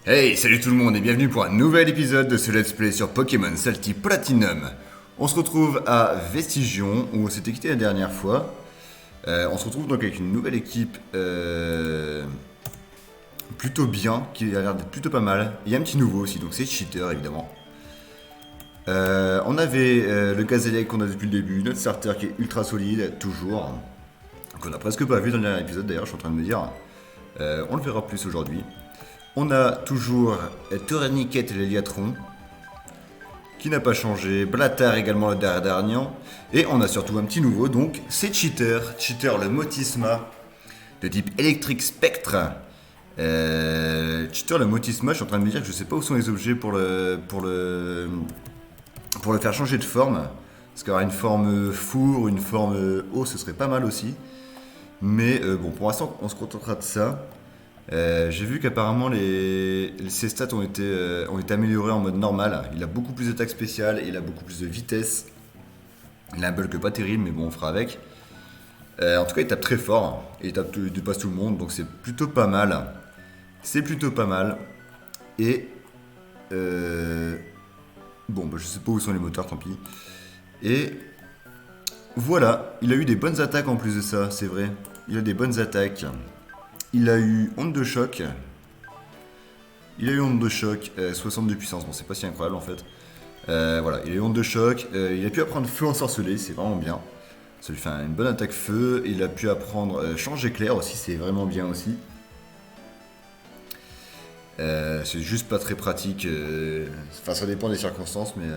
Hey, salut tout le monde et bienvenue pour un nouvel épisode de ce Let's Play sur Pokémon Salty Platinum. On se retrouve à Vestigion, où on s'était quitté la dernière fois. On se retrouve donc avec une nouvelle équipe plutôt bien, qui a l'air d'être plutôt pas mal. Il y a un petit nouveau aussi, donc c'est Cheater évidemment. On avait le Gazélec qu'on a depuis le début, notre starter qui est ultra solide, toujours. Qu'on a presque pas vu dans le dernier épisode d'ailleurs, je suis en train de me dire. On le verra plus aujourd'hui. On a toujours Toraniquette et l'Eliatron, qui n'a pas changé, Blatar également le Dardarnian, et on a surtout un petit nouveau, donc c'est Cheater, Cheater le Motisma, de type électrique spectre. Cheater le Motisma, je suis en train de me dire que je sais pas où sont les objets pour le faire changer de forme, parce qu'avoir une forme four, une forme eau, ce serait pas mal aussi, mais bon, pour l'instant on se contentera de ça. J'ai vu qu'apparemment ses stats ont été améliorées en mode normal. Il a beaucoup plus d'attaque spéciale, il a beaucoup plus de vitesse. Il a un bulk pas terrible, mais bon, on fera avec. En tout cas, il tape très fort et il dépasse tout le monde, donc c'est plutôt pas mal. C'est plutôt pas mal. Et bon, bah, je sais pas où sont les moteurs, tant pis. Et voilà, il a eu des bonnes attaques en plus de ça, c'est vrai. Il a des bonnes attaques. Il a eu onde de choc. Il a eu onde de choc, 60 de puissance, bon c'est pas si incroyable en fait. Voilà, il a eu onde de choc, il a pu apprendre feu ensorcelé, c'est vraiment bien. Ça lui fait une bonne attaque feu, il a pu apprendre change éclair aussi, c'est vraiment bien aussi. C'est juste pas très pratique, enfin ça dépend des circonstances, mais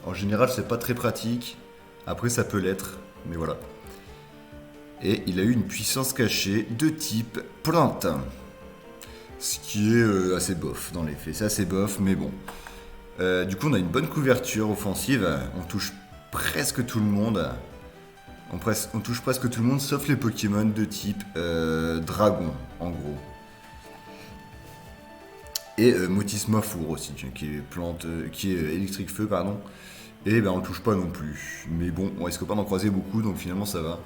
en général c'est pas très pratique. Après ça peut l'être, mais voilà. Et il a eu une puissance cachée de type plante. Ce qui est assez bof dans les faits, c'est assez bof, mais bon. Du coup, on a une bonne couverture offensive. On touche presque tout le monde. On touche presque tout le monde, sauf les Pokémon de type dragon, en gros. Et Motisma Four aussi, qui est qui est électrique feu, pardon. Et ben on le touche pas non plus. Mais bon, on risque pas d'en croiser beaucoup, donc finalement ça va.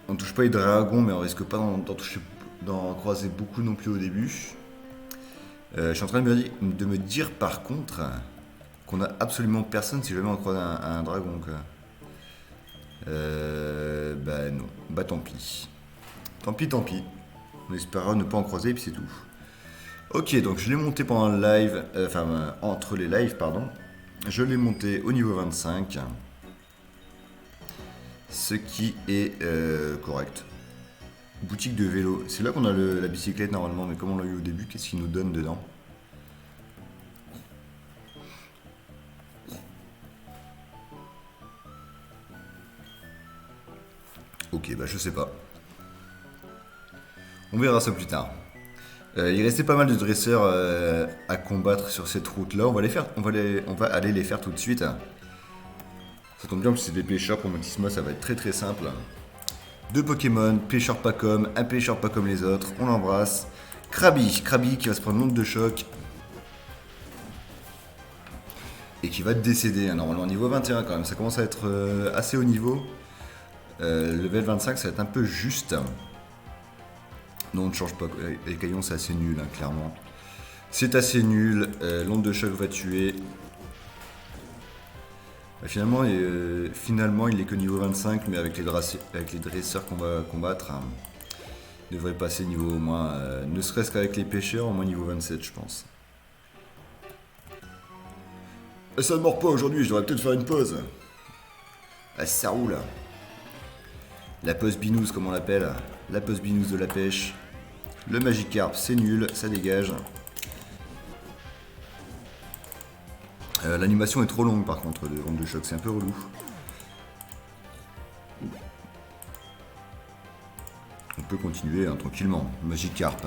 On touche pas les dragons, mais on risque pas d'en croiser beaucoup non plus au début. Je suis en train de me dire par contre qu'on a absolument personne si jamais on croise un dragon quoi. Bah non, bah tant pis. Tant pis, tant pis. On espérera ne pas en croiser et puis c'est tout. Ok, donc je l'ai monté pendant le live, entre les lives, pardon. Je l'ai monté au niveau 25. Ce qui est correct. Boutique de vélo. C'est là qu'on a la bicyclette normalement, mais comme on l'a eu au début, qu'est-ce qu'il nous donne dedans? Ok, bah je sais pas. On verra ça plus tard. Il restait pas mal de dresseurs à combattre sur cette route-là. On va aller les faire tout de suite. Ça tombe bien parce que c'est des pêcheurs pour Motisma, ça va être très très simple. Deux Pokémon, pêcheur pas comme, un pêcheur pas comme les autres. On l'embrasse. Krabi qui va se prendre l'onde de choc et qui va décéder. Hein, normalement niveau 21 quand même, ça commence à être assez haut niveau. Level 25, ça va être un peu juste. Non, on ne change pas. Les caillons, c'est assez nul, hein, clairement. C'est assez nul. L'onde de choc va tuer. Bah, finalement, il est que niveau 25, mais avec les dresseurs qu'on va combattre, hein, il devrait passer niveau au moins, ne serait-ce qu'avec les pêcheurs, au moins niveau 27, je pense. Ça ne mord pas aujourd'hui, je devrais peut-être faire une pause. Ah, ça roule. La pause binouze, comme on l'appelle. La pause binouze de la pêche. Le Magikarp, c'est nul, ça dégage. L'animation est trop longue par contre de onde de choc, c'est un peu relou. On peut continuer hein, tranquillement. Magikarp.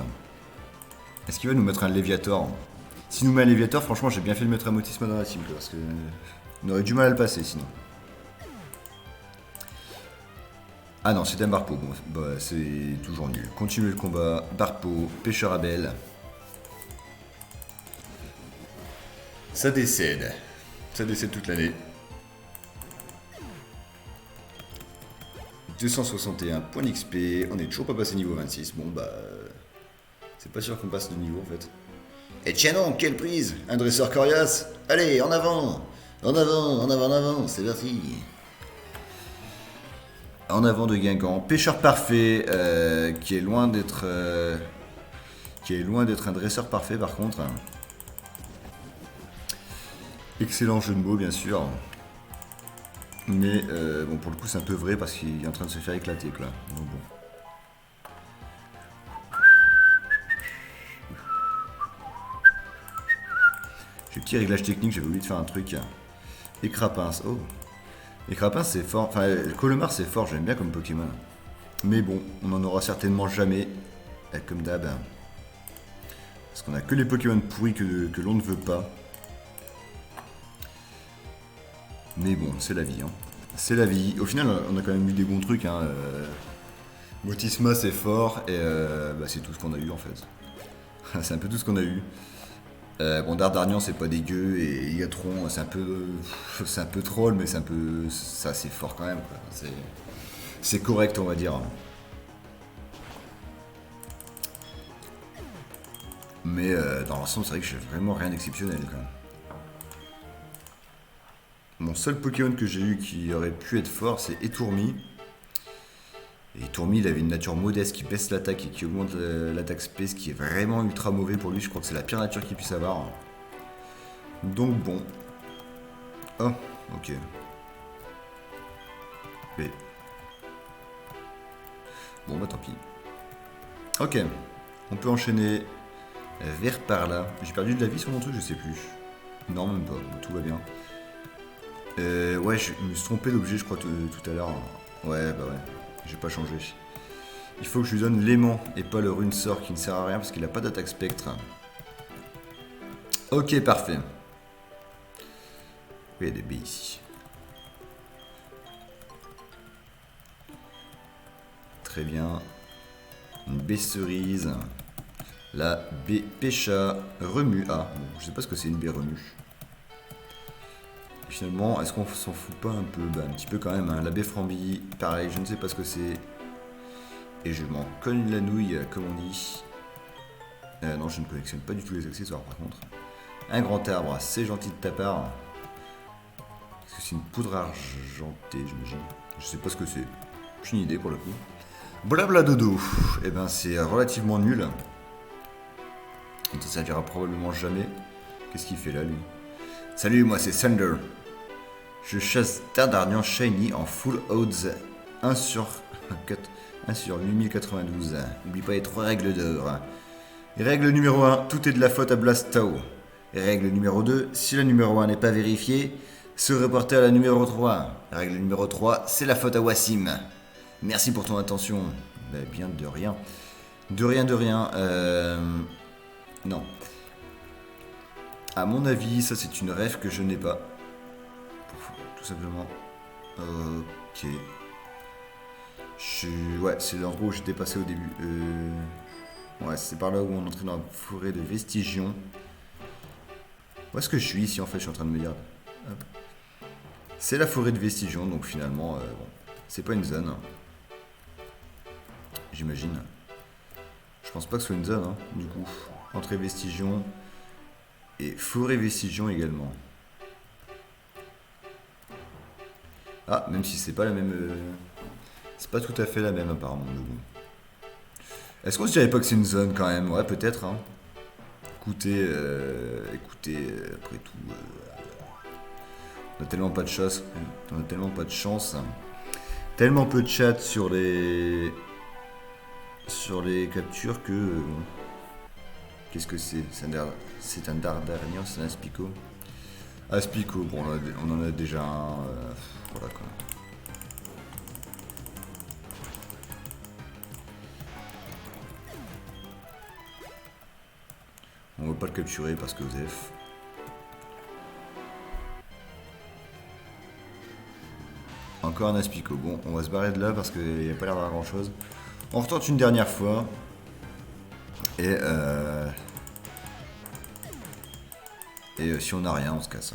Est-ce qu'il va nous mettre un Léviator? S'il nous met un Léviator, franchement j'ai bien fait de mettre un Motisma dans la team parce que on aurait du mal à le passer sinon. Ah non, c'est un Barpo. Bon, bah, c'est toujours nul. Continuez le combat. Barpo, pêcheur à belle. Ça décède. Ça décède toute l'année. 261 points d'XP. On est toujours pas passé niveau 26. Bon bah. C'est pas sûr qu'on passe de niveau en fait. Et tiens non, quelle prise! Un dresseur coriace! Allez, en avant! En avant, en avant, en avant, c'est parti! En avant de Guingamp. Pêcheur parfait, qui est loin d'être un dresseur parfait par contre. Excellent jeu de mots bien sûr. Mais bon, pour le coup c'est un peu vrai parce qu'il est en train de se faire éclater quoi. Donc bon. J'ai petit réglage technique, j'avais oublié de faire un truc. Écrapince, oh. Écrapince c'est fort, enfin Colomar c'est fort, j'aime bien comme Pokémon. Mais bon, on n'en aura certainement jamais, comme d'hab. Parce qu'on a que les Pokémon pourris que l'on ne veut pas. Mais bon, c'est la vie. Hein. C'est la vie. Au final, on a quand même eu des bons trucs. Hein. Motisma, c'est fort. Et bah, c'est tout ce qu'on a eu, en fait. C'est un peu tout ce qu'on a eu. Bon, Dardarnian, c'est pas dégueu. Et Igatron, c'est un peu troll, mais c'est un peu... Ça, c'est fort quand même. C'est correct, on va dire. Mais dans l'ensemble, c'est vrai que j'ai vraiment rien d'exceptionnel, quand même. Mon seul Pokémon que j'ai eu qui aurait pu être fort, c'est Etourmi. Et Etourmi, il avait une nature modeste qui baisse l'attaque et qui augmente l'attaque space, qui est vraiment ultra mauvais pour lui. Je crois que c'est la pire nature qu'il puisse avoir. Donc bon. Oh, ok. Mais... Bon, bah tant pis. Ok, on peut enchaîner vers par là. J'ai perdu de la vie sur mon truc, je sais plus. Non, même pas, tout va bien. Ouais, je me suis trompé d'objet, je crois, tout à l'heure. Ouais, bah ouais, j'ai pas changé. Il faut que je lui donne l'aimant et pas le rune sort qui ne sert à rien parce qu'il a pas d'attaque spectre. Ok, parfait. Oui, il y a des baies ici. Très bien. Une baie cerise. La baie pêcha remue. Ah, bon, je sais pas ce que c'est une baie remue. Finalement, est-ce qu'on s'en fout pas un peu? Bah, un petit peu quand même. Hein. La baie Frambi, pareil, je ne sais pas ce que c'est. Et je m'en cogne la nouille, comme on dit. Non, je ne collectionne pas du tout les accessoires par contre. Un grand arbre, c'est gentil de ta part. Est-ce que c'est une poudre argentée, j'imagine? Je sais pas ce que c'est. J'ai une idée pour le coup. Blabla dodo. Eh ben, c'est relativement nul. On ne servira probablement jamais. Qu'est-ce qu'il fait là, lui? Salut, moi c'est Thunder. Je chasse Dardarnian Shiny en full odds 1 sur 8092. N'oublie pas les 3 règles d'or. Règle numéro 1, tout est de la faute à Blastow. Règle numéro 2, si la numéro 1 n'est pas vérifiée, se reporter à la numéro 3. Règle numéro 3, c'est la faute à Wassim. Merci pour ton attention. Bah, bien de rien. De rien, de rien. Non. À mon avis, ça c'est une rêve que je n'ai pas. Tout simplement. Ok. Ouais, c'est l'endroit où j'étais passé au début. Ouais, c'est par là où on entrait dans la forêt de Vestigion. Où est-ce que je suis ici en fait? Je suis en train de me dire. Hop. C'est la forêt de Vestigion, donc finalement, bon, c'est pas une zone. J'imagine. Je pense pas que ce soit une zone, hein, du coup. Entrée Vestigion. Et forêt Vestigion également. Ah, même si c'est pas la même... c'est pas tout à fait la même apparemment, mais bon. Est-ce qu'on se dirait pas que c'est une zone quand même? Ouais, peut-être, hein. Écoutez, après tout... on a tellement pas de chance. On a tellement pas de chance. Tellement peu de chat sur les captures que... bon. Qu'est-ce que c'est? C'est un Dardarnian, c'est un Aspico. Aspico, bon, on en a déjà un. Voilà quoi. On va pas le capturer parce que Osef. Encore un Aspico. Bon, on va se barrer de là parce qu'il n'y a pas l'air d'avoir grand chose. On retente une dernière fois. Et si on n'a rien, on se casse.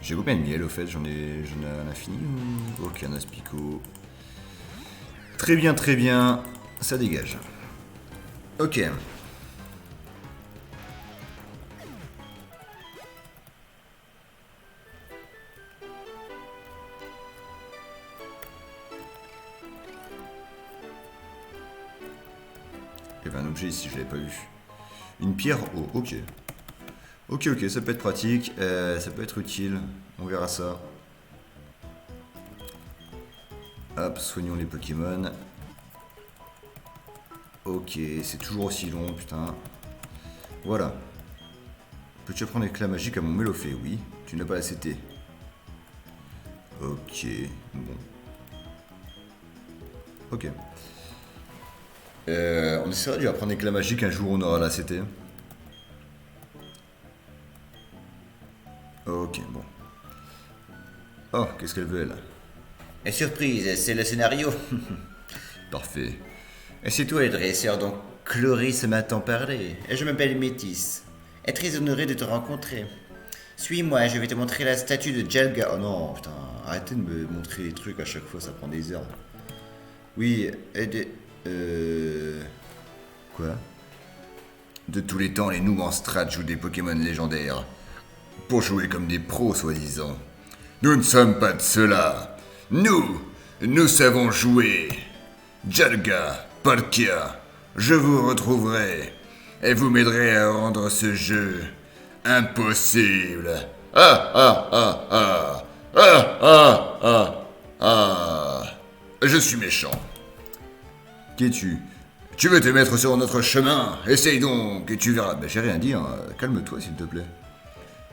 J'ai combien de miel au fait? J'en ai un infini ou... Ok, un Aspico. Très bien, très bien. Ça dégage. Ok. Il y avait un objet ici, je l'avais pas vu. Une pierre haut, ok. Ok, ça peut être pratique, ça peut être utile. On verra ça. Hop, soignons les Pokémon. Ok, c'est toujours aussi long, putain. Voilà. Peux-tu apprendre l'éclat magique à mon Mélofée? Oui. Tu n'as pas la CT. Ok, bon. Ok. On essaiera de lui apprendre l'éclat magique un jour où on aura la CT. Ok, bon. Oh, qu'est-ce qu'elle veut, elle? Et surprise, c'est le scénario. Parfait. Et c'est toi le dresseur dont Cloris m'a tant parlé. Et je m'appelle Métis. Et très honoré de te rencontrer. Suis-moi, je vais te montrer la statue de Jalga. Oh non, putain, arrêtez de me montrer les trucs à chaque fois, ça prend des heures. Oui, et de... Quoi? De tous les temps, les noobs en strat jouent des Pokémon légendaires. Pour jouer comme des pros, soi-disant. Nous ne sommes pas de ceux-là. Nous savons jouer. Jalga, Palkia, je vous retrouverai. Et vous m'aiderez à rendre ce jeu impossible. Ah ah ah ah. Ah ah ah ah. Je suis méchant. Qu'es-tu? Tu veux te mettre sur notre chemin? Essaye donc et tu verras. Ben, j'ai rien dit, hein. Calme-toi s'il te plaît.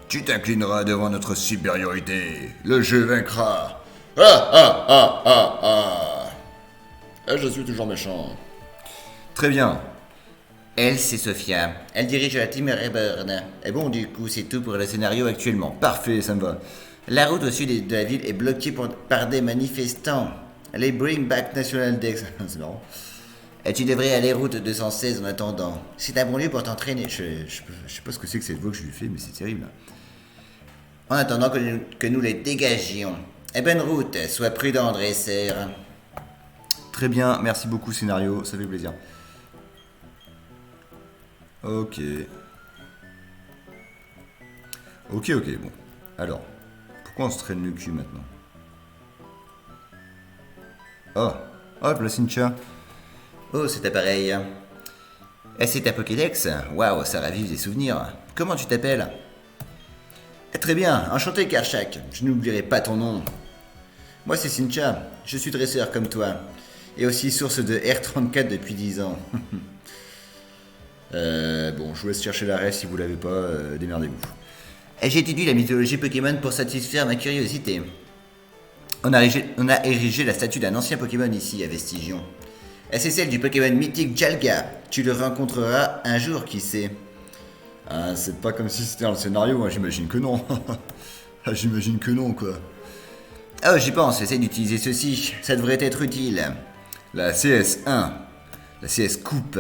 Tu t'inclineras devant notre supériorité. Le jeu vaincra. Ah ah ah ah ah. Et je suis toujours méchant. Très bien. Elle, c'est Sophia. Elle dirige la team Reborn. Et bon, du coup, c'est tout pour le scénario actuellement. Parfait, ça me va. La route au sud de la ville est bloquée par des manifestants. Les Bring Back National Dex. C'est marrant. Et tu devrais aller route 216 en attendant. C'est un bon lieu pour t'entraîner. Je sais pas ce que c'est que cette voix que je lui fais, mais c'est terrible. En attendant que nous les dégagions. Et bonne route, sois prudent, dresseur. Très bien, merci beaucoup scénario, ça fait plaisir. Ok. Ok, bon. Alors, pourquoi on se traîne le cul maintenant? Oh, hop, la Cynthia. Oh, cet appareil. Et c'est ta Pokédex? Waouh, ça ravive des souvenirs. Comment tu t'appelles? Très bien, enchanté Karchak. Je n'oublierai pas ton nom. Moi c'est Cynthia, je suis dresseur comme toi. Et aussi source de R34 depuis 10 ans. Bon, je vous laisse chercher la rêve si vous l'avez pas, démerdez-vous. Et j'étudie la mythologie Pokémon pour satisfaire ma curiosité. On a érigé la statue d'un ancien Pokémon ici à Vestigion. Et c'est celle du Pokémon mythique Jalga. Tu le rencontreras un jour, qui sait. Ah, c'est pas comme si c'était dans le scénario, hein, j'imagine que non. J'imagine que non, quoi. Oh, j'y pense, essaye d'utiliser ceci, ça devrait être utile. La CS1. La CS Coupe.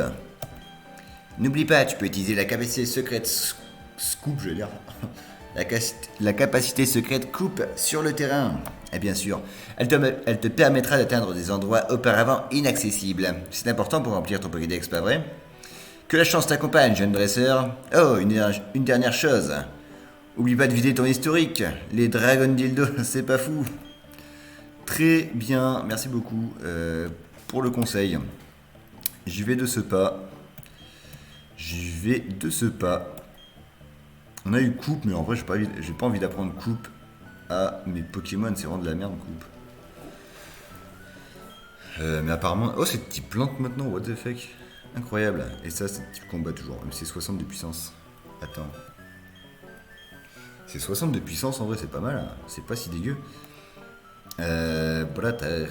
N'oublie pas, tu peux utiliser la capacité secrète Scoop, je vais dire. La capacité secrète coupe sur le terrain. Et bien sûr, elle te permettra d'atteindre des endroits auparavant inaccessibles. C'est important pour remplir ton Pokédex, pas vrai? Que la chance t'accompagne, jeune dresseur. Oh, une dernière chose. Oublie pas de vider ton historique. Les Dragon Dildo, c'est pas fou. Très bien, merci beaucoup pour le conseil. J'y vais de ce pas. On a eu coupe, mais en vrai, j'ai pas envie d'apprendre coupe à mes Pokémon. C'est vraiment de la merde, coupe. Mais apparemment... Oh, c'est type plante maintenant, what the fuck. Incroyable. Et ça, c'est type combat toujours. Mais c'est 60 de puissance. Attends. C'est 60 de puissance, en vrai, c'est pas mal. Hein. C'est pas si dégueu. Brater.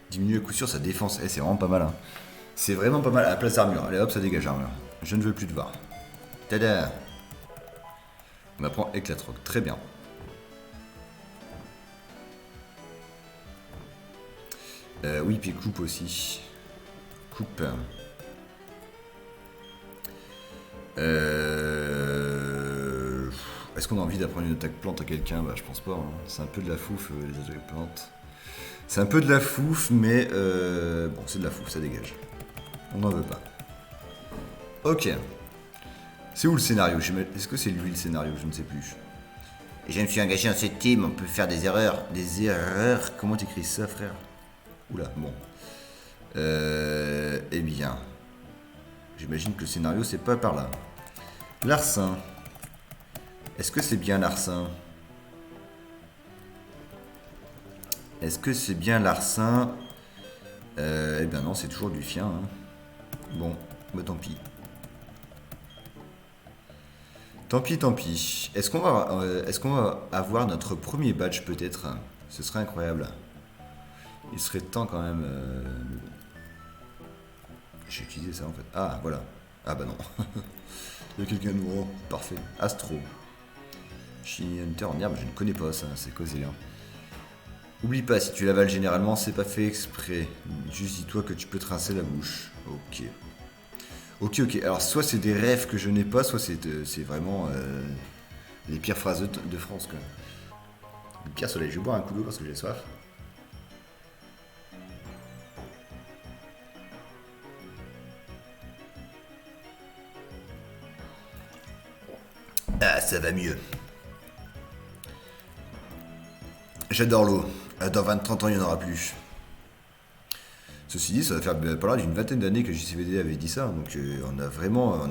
Diminue à coup sûr sa défense. C'est vraiment pas mal. Hein. C'est vraiment pas mal. À la place d'armure. Allez hop, ça dégage armure. Je ne veux plus de var. Tada. On apprend éclatroc. Très bien. Oui, puis coupe aussi. Coupe. Est-ce qu'on a envie d'apprendre une attaque plante à quelqu'un? Bah je pense pas, hein. C'est un peu de la fouf les attaques plantes. C'est un peu de la fouf, mais bon c'est de la fouf, ça dégage. On n'en veut pas. Ok. C'est où le scénario? Est-ce que c'est lui le scénario? Je ne sais plus. Je me suis engagé dans cette team, on peut faire des erreurs. Des erreurs? Comment t'écris ça, frère? Oula, bon. Eh bien. J'imagine que le scénario, c'est pas par là. Larcin. Est-ce que c'est bien Larcin? Est-ce que c'est bien Larcin? Eh bien non, c'est toujours du Fien. Hein. Bon, bah tant pis. Tant pis, tant pis. Est-ce qu'on va avoir notre premier badge peut-être? Ce serait incroyable. Il serait temps quand même. J'ai utilisé ça en fait. Ah, voilà. Ah bah non. Il y a quelqu'un de nouveau. Parfait. Astro. Shiny Hunter en herbe, je ne connais pas ça. C'est quoi c'est là? Oublie pas, si tu l'avales généralement, c'est pas fait exprès. Juste dis-toi que tu peux tracer la bouche. Ok. Ok. Alors, soit c'est des rêves que je n'ai pas, soit c'est vraiment les pires phrases de France, quoi. Le pire soleil, je vais boire un coup d'eau parce que j'ai soif. Ah, ça va mieux. J'adore l'eau. Dans 20-30 ans, il n'y en aura plus. Ceci dit, ça va faire pas loin d'une vingtaine d'années que JCVD avait dit ça, donc on est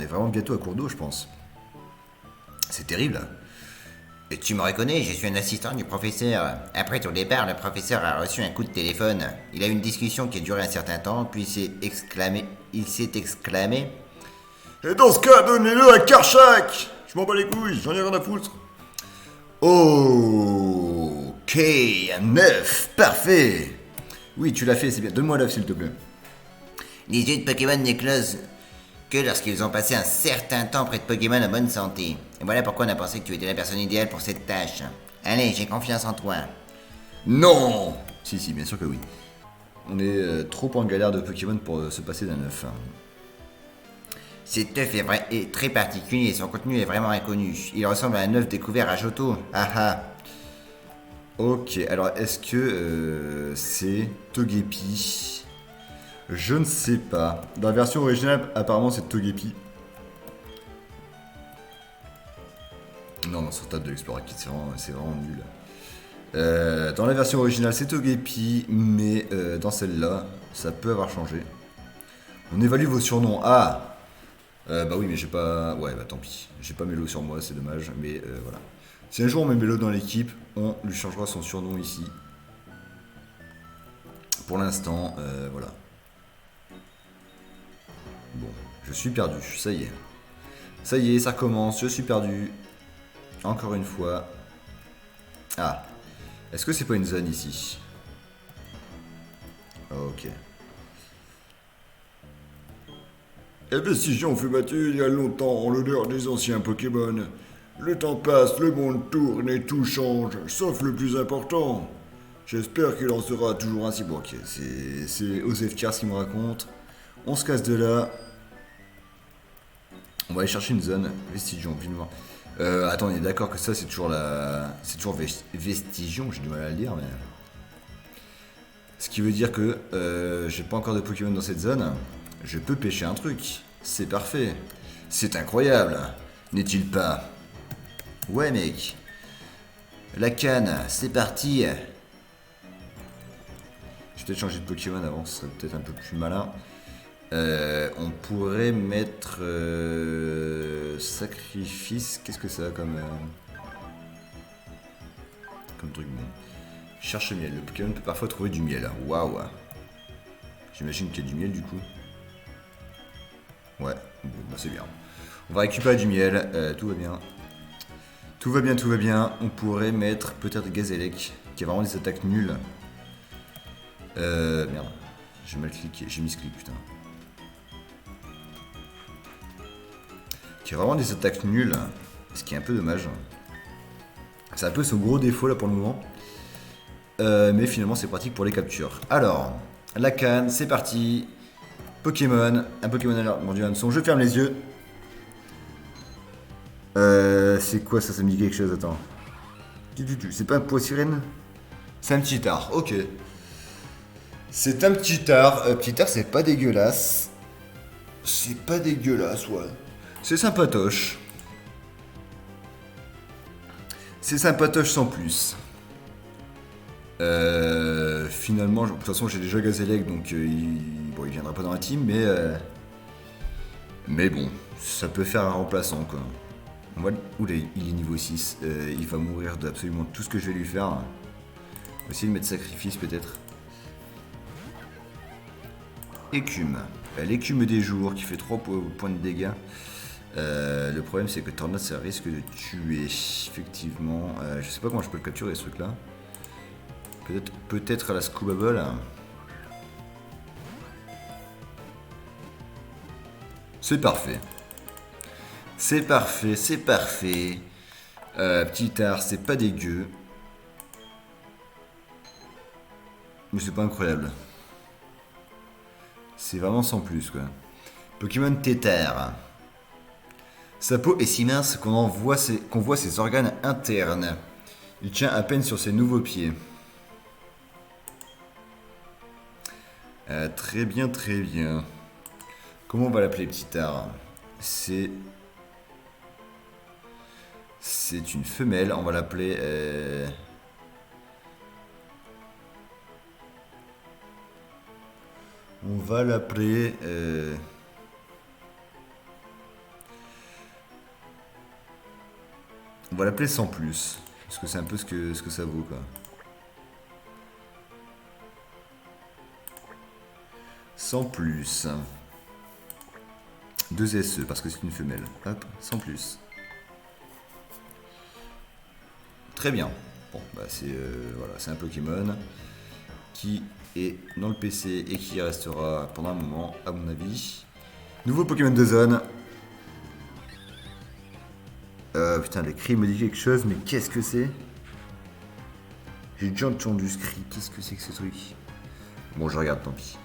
vraiment bientôt à court d'eau, je pense. C'est terrible. Et tu me reconnais, je suis un assistant du professeur. Après ton départ, le professeur a reçu un coup de téléphone. Il a eu une discussion qui a duré un certain temps, puis il s'est exclamé. Et dans ce cas, donnez-le à Karchak. Je m'en bats les couilles, j'en ai rien à foutre. Ok, un œuf, parfait. Oui, tu l'as fait, c'est bien. Donne-moi l'œuf, s'il te plaît. Les yeux de Pokémon n'éclosent que lorsqu'ils ont passé un certain temps près de Pokémon en bonne santé. Et voilà pourquoi on a pensé que tu étais la personne idéale pour cette tâche. Allez, j'ai confiance en toi. Non. Si, bien sûr que oui. On est trop en galère de Pokémon pour se passer d'un œuf. Cet œuf est très particulier et son contenu est vraiment inconnu. Il ressemble à un œuf découvert à Johto. Ah ah. Ok, alors est-ce que c'est Togepi? Je ne sais pas. Dans la version originale, apparemment c'est Togepi. Non, sur table de l'Explore Kit, c'est vraiment nul. Dans la version originale, c'est Togepi, mais dans celle-là, ça peut avoir changé. On évalue vos surnoms. Ah! Bah oui, mais j'ai pas... Ouais, bah tant pis. J'ai pas Mélo sur moi, c'est dommage, mais voilà. Si un jour on met Mélo dans l'équipe, on lui changera son surnom ici. Pour l'instant, voilà. Bon, je suis perdu, ça y est. Ça y est, ça recommence, je suis perdu. Encore une fois. Ah. Est-ce que c'est pas une zone ici? Ok. La Vestigion fut battue il y a longtemps en l'honneur des anciens Pokémon. Le temps passe, le monde tourne et tout change, sauf le plus important. J'espère qu'il en sera toujours ainsi. Bon, ok, c'est Osef Tiers qui me raconte. On se casse de là. On va aller chercher une zone. Vestigion, vivement. Attends, on est d'accord que ça, c'est toujours la... C'est toujours Vestigion, j'ai du mal à le dire, mais... Ce qui veut dire que j'ai pas encore de Pokémon dans cette zone. Je peux pêcher un truc. C'est parfait. C'est incroyable. N'est-il pas? Ouais, mec. La canne, c'est parti. Je vais peut-être changer de Pokémon avant, ce serait peut-être un peu plus malin. On pourrait mettre sacrifice. Qu'est-ce que ça a comme truc bon? Cherche miel. Le Pokémon peut parfois trouver du miel. Waouh. J'imagine qu'il y a du miel du coup. Ouais, bon, bah c'est bien. On va récupérer du miel, tout va bien. Tout va bien. On pourrait mettre peut-être Gazélec, qui a vraiment des attaques nulles. Merde, j'ai mal cliqué, j'ai mis ce clic, putain. Qui a vraiment des attaques nulles, ce qui est un peu dommage. C'est un peu son gros défaut là pour le moment. Mais finalement c'est pratique pour les captures. Alors, la canne, c'est parti. Pokémon, un Pokémon à l'air mordu hameçon, je ferme les yeux. C'est quoi ça? Ça me dit quelque chose, attends. C'est pas un poids sirène? C'est un petit tard, ok. C'est un petit tard. Petit tard, c'est pas dégueulasse. C'est pas dégueulasse, ouais. C'est sympatoche. C'est sympatoche sans plus. Finalement, de toute façon, j'ai déjà Gazélec, donc bon, il viendra pas dans la team, mais bon, ça peut faire un remplaçant, quoi. Oula, il est niveau 6. Il va mourir d'absolument tout ce que je vais lui faire. On va essayer de mettre sacrifice, peut-être. Écume. L'écume des jours qui fait 3 points de dégâts. Le problème, c'est que Tornade, ça risque de tuer. Effectivement. Je sais pas comment je peux le capturer, ce truc-là. Peut-être à la Scoobable. C'est parfait. C'est parfait, c'est parfait. Petit art, c'est pas dégueu. Mais c'est pas incroyable. C'est vraiment sans plus, quoi. Pokémon Téter. Sa peau est si mince qu'on voit ses organes internes. Il tient à peine sur ses nouveaux pieds. Très bien, très bien. Comment on va l'appeler, petit art? C'est une femelle, on va l'appeler... On va l'appeler... On va l'appeler sans plus. Parce que c'est un peu ce que ça vaut, quoi. Sans plus. 2 SE, parce que c'est une femelle. Hop, sans plus. Très bien. Bon, bah voilà, c'est un Pokémon qui est dans le PC et qui restera pendant un moment, à mon avis. Nouveau Pokémon de zone. Putain, les cris me disent quelque chose, mais qu'est-ce que c'est? J'ai déjà entendu ce cri. Qu'est-ce que c'est que ce truc? Bon, je regarde, tant pis.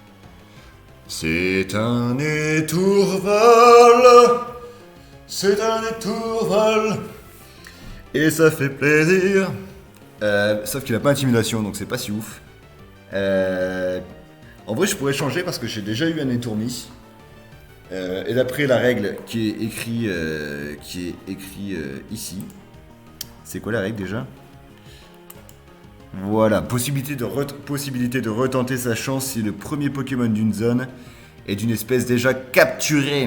C'est un étourval. C'est un étourval. Et ça fait plaisir. Sauf qu'il a pas intimidation, donc c'est pas si ouf. En vrai, je pourrais changer parce que j'ai déjà eu un étourmi. Et d'après la règle qui est écrit ici, c'est quoi la règle déjà? Voilà, possibilité de retenter sa chance si le premier Pokémon d'une zone est d'une espèce déjà capturée.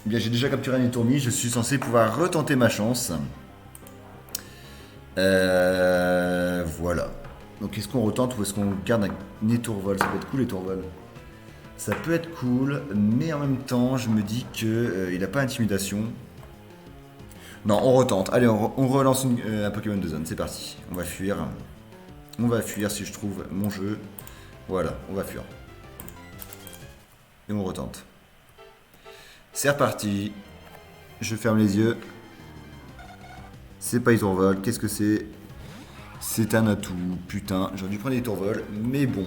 Eh bien, j'ai déjà capturé un étourmi, je suis censé pouvoir retenter ma chance. Voilà. Donc est-ce qu'on retente ou est-ce qu'on garde un étourvol? Ça peut être cool, l'étourvol. Ça peut être cool, mais en même temps, je me dis que il a pas intimidation. Non, on retente. Allez, on relance un Pokémon de zone. C'est parti. On va fuir. On va fuir si je trouve mon jeu. Voilà, on va fuir. Et on retente. C'est reparti. Je ferme les yeux. C'est pas étourvol. Qu'est-ce que c'est? C'est un atout. Putain, j'aurais dû prendre l'étourvol. Mais bon,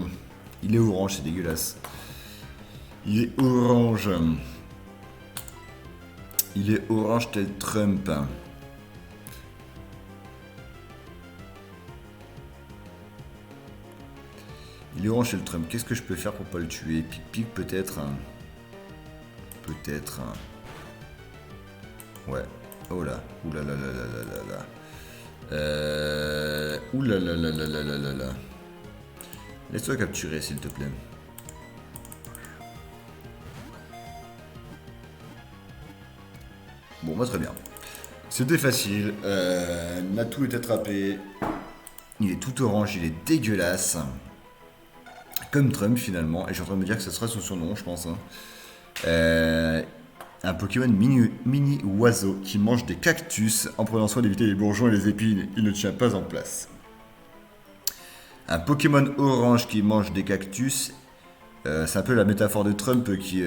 il est orange, c'est dégueulasse. Il est orange. Il est orange tel Trump. Il est orange tel Trump. Qu'est-ce que je peux faire pour pas le tuer? Pic peut-être. Peut-être. Ouais. Oh là. Ouh là là là là là là là. Ouh là là là là là là là là. Laisse-toi capturer s'il te plaît. Bon, bah très bien. C'était facile. Natou est attrapé. Il est tout orange, il est dégueulasse. Comme Trump finalement. Et je suis en train de me dire que ce sera son surnom, je pense. Hein. Un Pokémon mini oiseau qui mange des cactus en prenant soin d'éviter les bourgeons et les épines. Il ne tient pas en place. Un Pokémon orange qui mange des cactus. C'est un peu la métaphore de Trump qui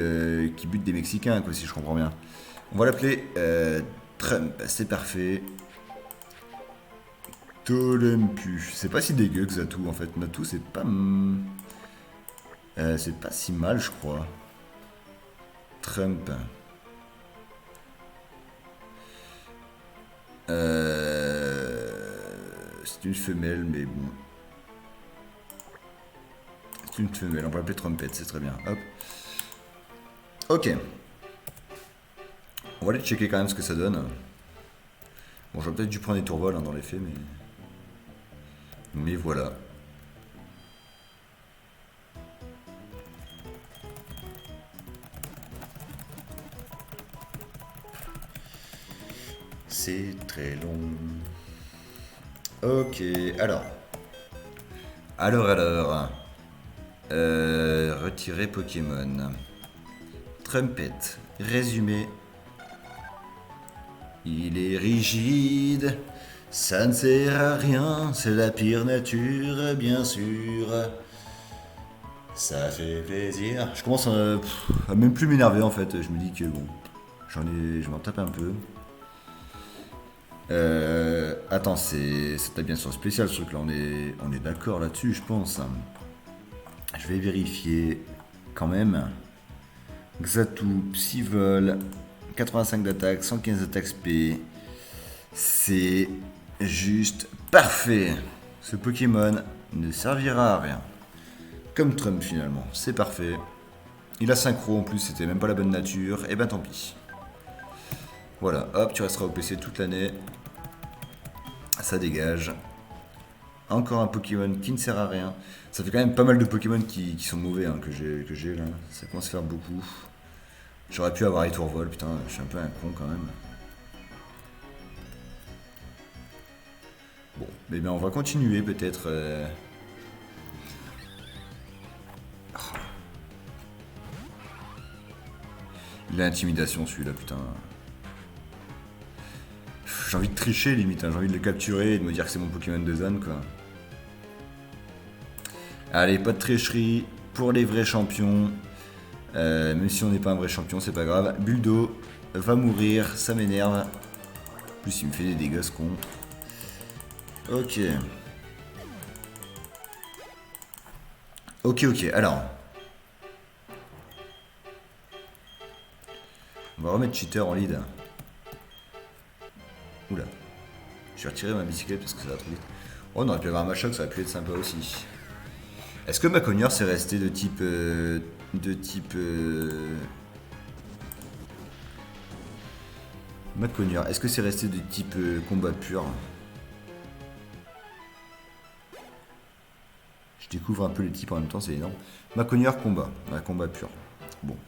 bute des Mexicains, quoi, si je comprends bien. On va l'appeler Trump, c'est parfait. Tolempu. C'est pas si dégueu que Zatou en fait. Natou c'est pas si mal je crois. Trump. C'est une femelle, mais bon. C'est une femelle, on va l'appeler Trumpette, c'est très bien. Hop. Ok. On va aller checker quand même ce que ça donne. Bon, j'aurais peut-être dû prendre des tourvols dans les faits, mais... Mais voilà. C'est très long. Ok, alors. Retirer Pokémon. Trumpette. Résumé. Il est rigide. Ça ne sert à rien. C'est la pire nature, bien sûr. Ça fait plaisir. Je commence à même plus m'énerver en fait. Je me dis que bon, je m'en tape un peu. Attends, c'était bien sûr spécial ce truc là. On est d'accord là-dessus, je pense. Je vais vérifier quand même. Xatu, Psyvol, 85 d'attaque, 115 d'attaque SP. C'est juste parfait. Ce Pokémon ne servira à rien. Comme Trump finalement, c'est parfait. Il a synchro en plus, c'était même pas la bonne nature, et ben tant pis. Voilà, hop, tu resteras au PC toute l'année. Ça dégage. Encore un Pokémon qui ne sert à rien. Ça fait quand même pas mal de Pokémon qui sont mauvais que j'ai là. Ça commence à faire beaucoup. J'aurais pu avoir les tourvols, putain, je suis un peu un con quand même. Bon, mais bien on va continuer peut-être. L'intimidation celui-là, putain. J'ai envie de tricher limite, j'ai envie de le capturer et de me dire que c'est mon Pokémon de Zan quoi. Allez, pas de tricherie pour les vrais champions. Même si on n'est pas un vrai champion, c'est pas grave. Buldo va mourir, ça m'énerve. En plus, il me fait des dégâts ce con. Ok. Ok, alors. On va remettre Cheater en lead. Oula. Je vais retirer ma bicyclette parce que ça va trop vite. Oh, on aurait pu avoir un Machoc, ça aurait pu être sympa aussi. Est-ce que Maconior c'est resté de type... Maconior, est-ce que c'est resté de type combat pur? Je découvre un peu les types en même temps, c'est énorme. Maconior combat, combat pur. Bon.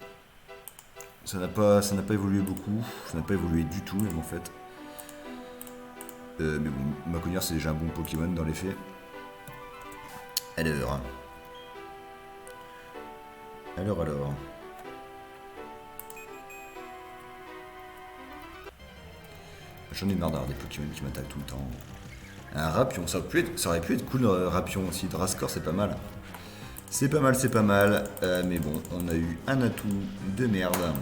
Ça n'a pas évolué beaucoup, ça n'a pas évolué du tout même en fait. Mais bon, Maconior c'est déjà un bon Pokémon dans les faits. Alors. J'en ai marre d'avoir des Pokémon qui m'attaquent tout le temps. Un Rapion, ça aurait pu être cool, Rapion aussi. Drascore, c'est pas mal. C'est pas mal. Mais bon, on a eu un atout de merde.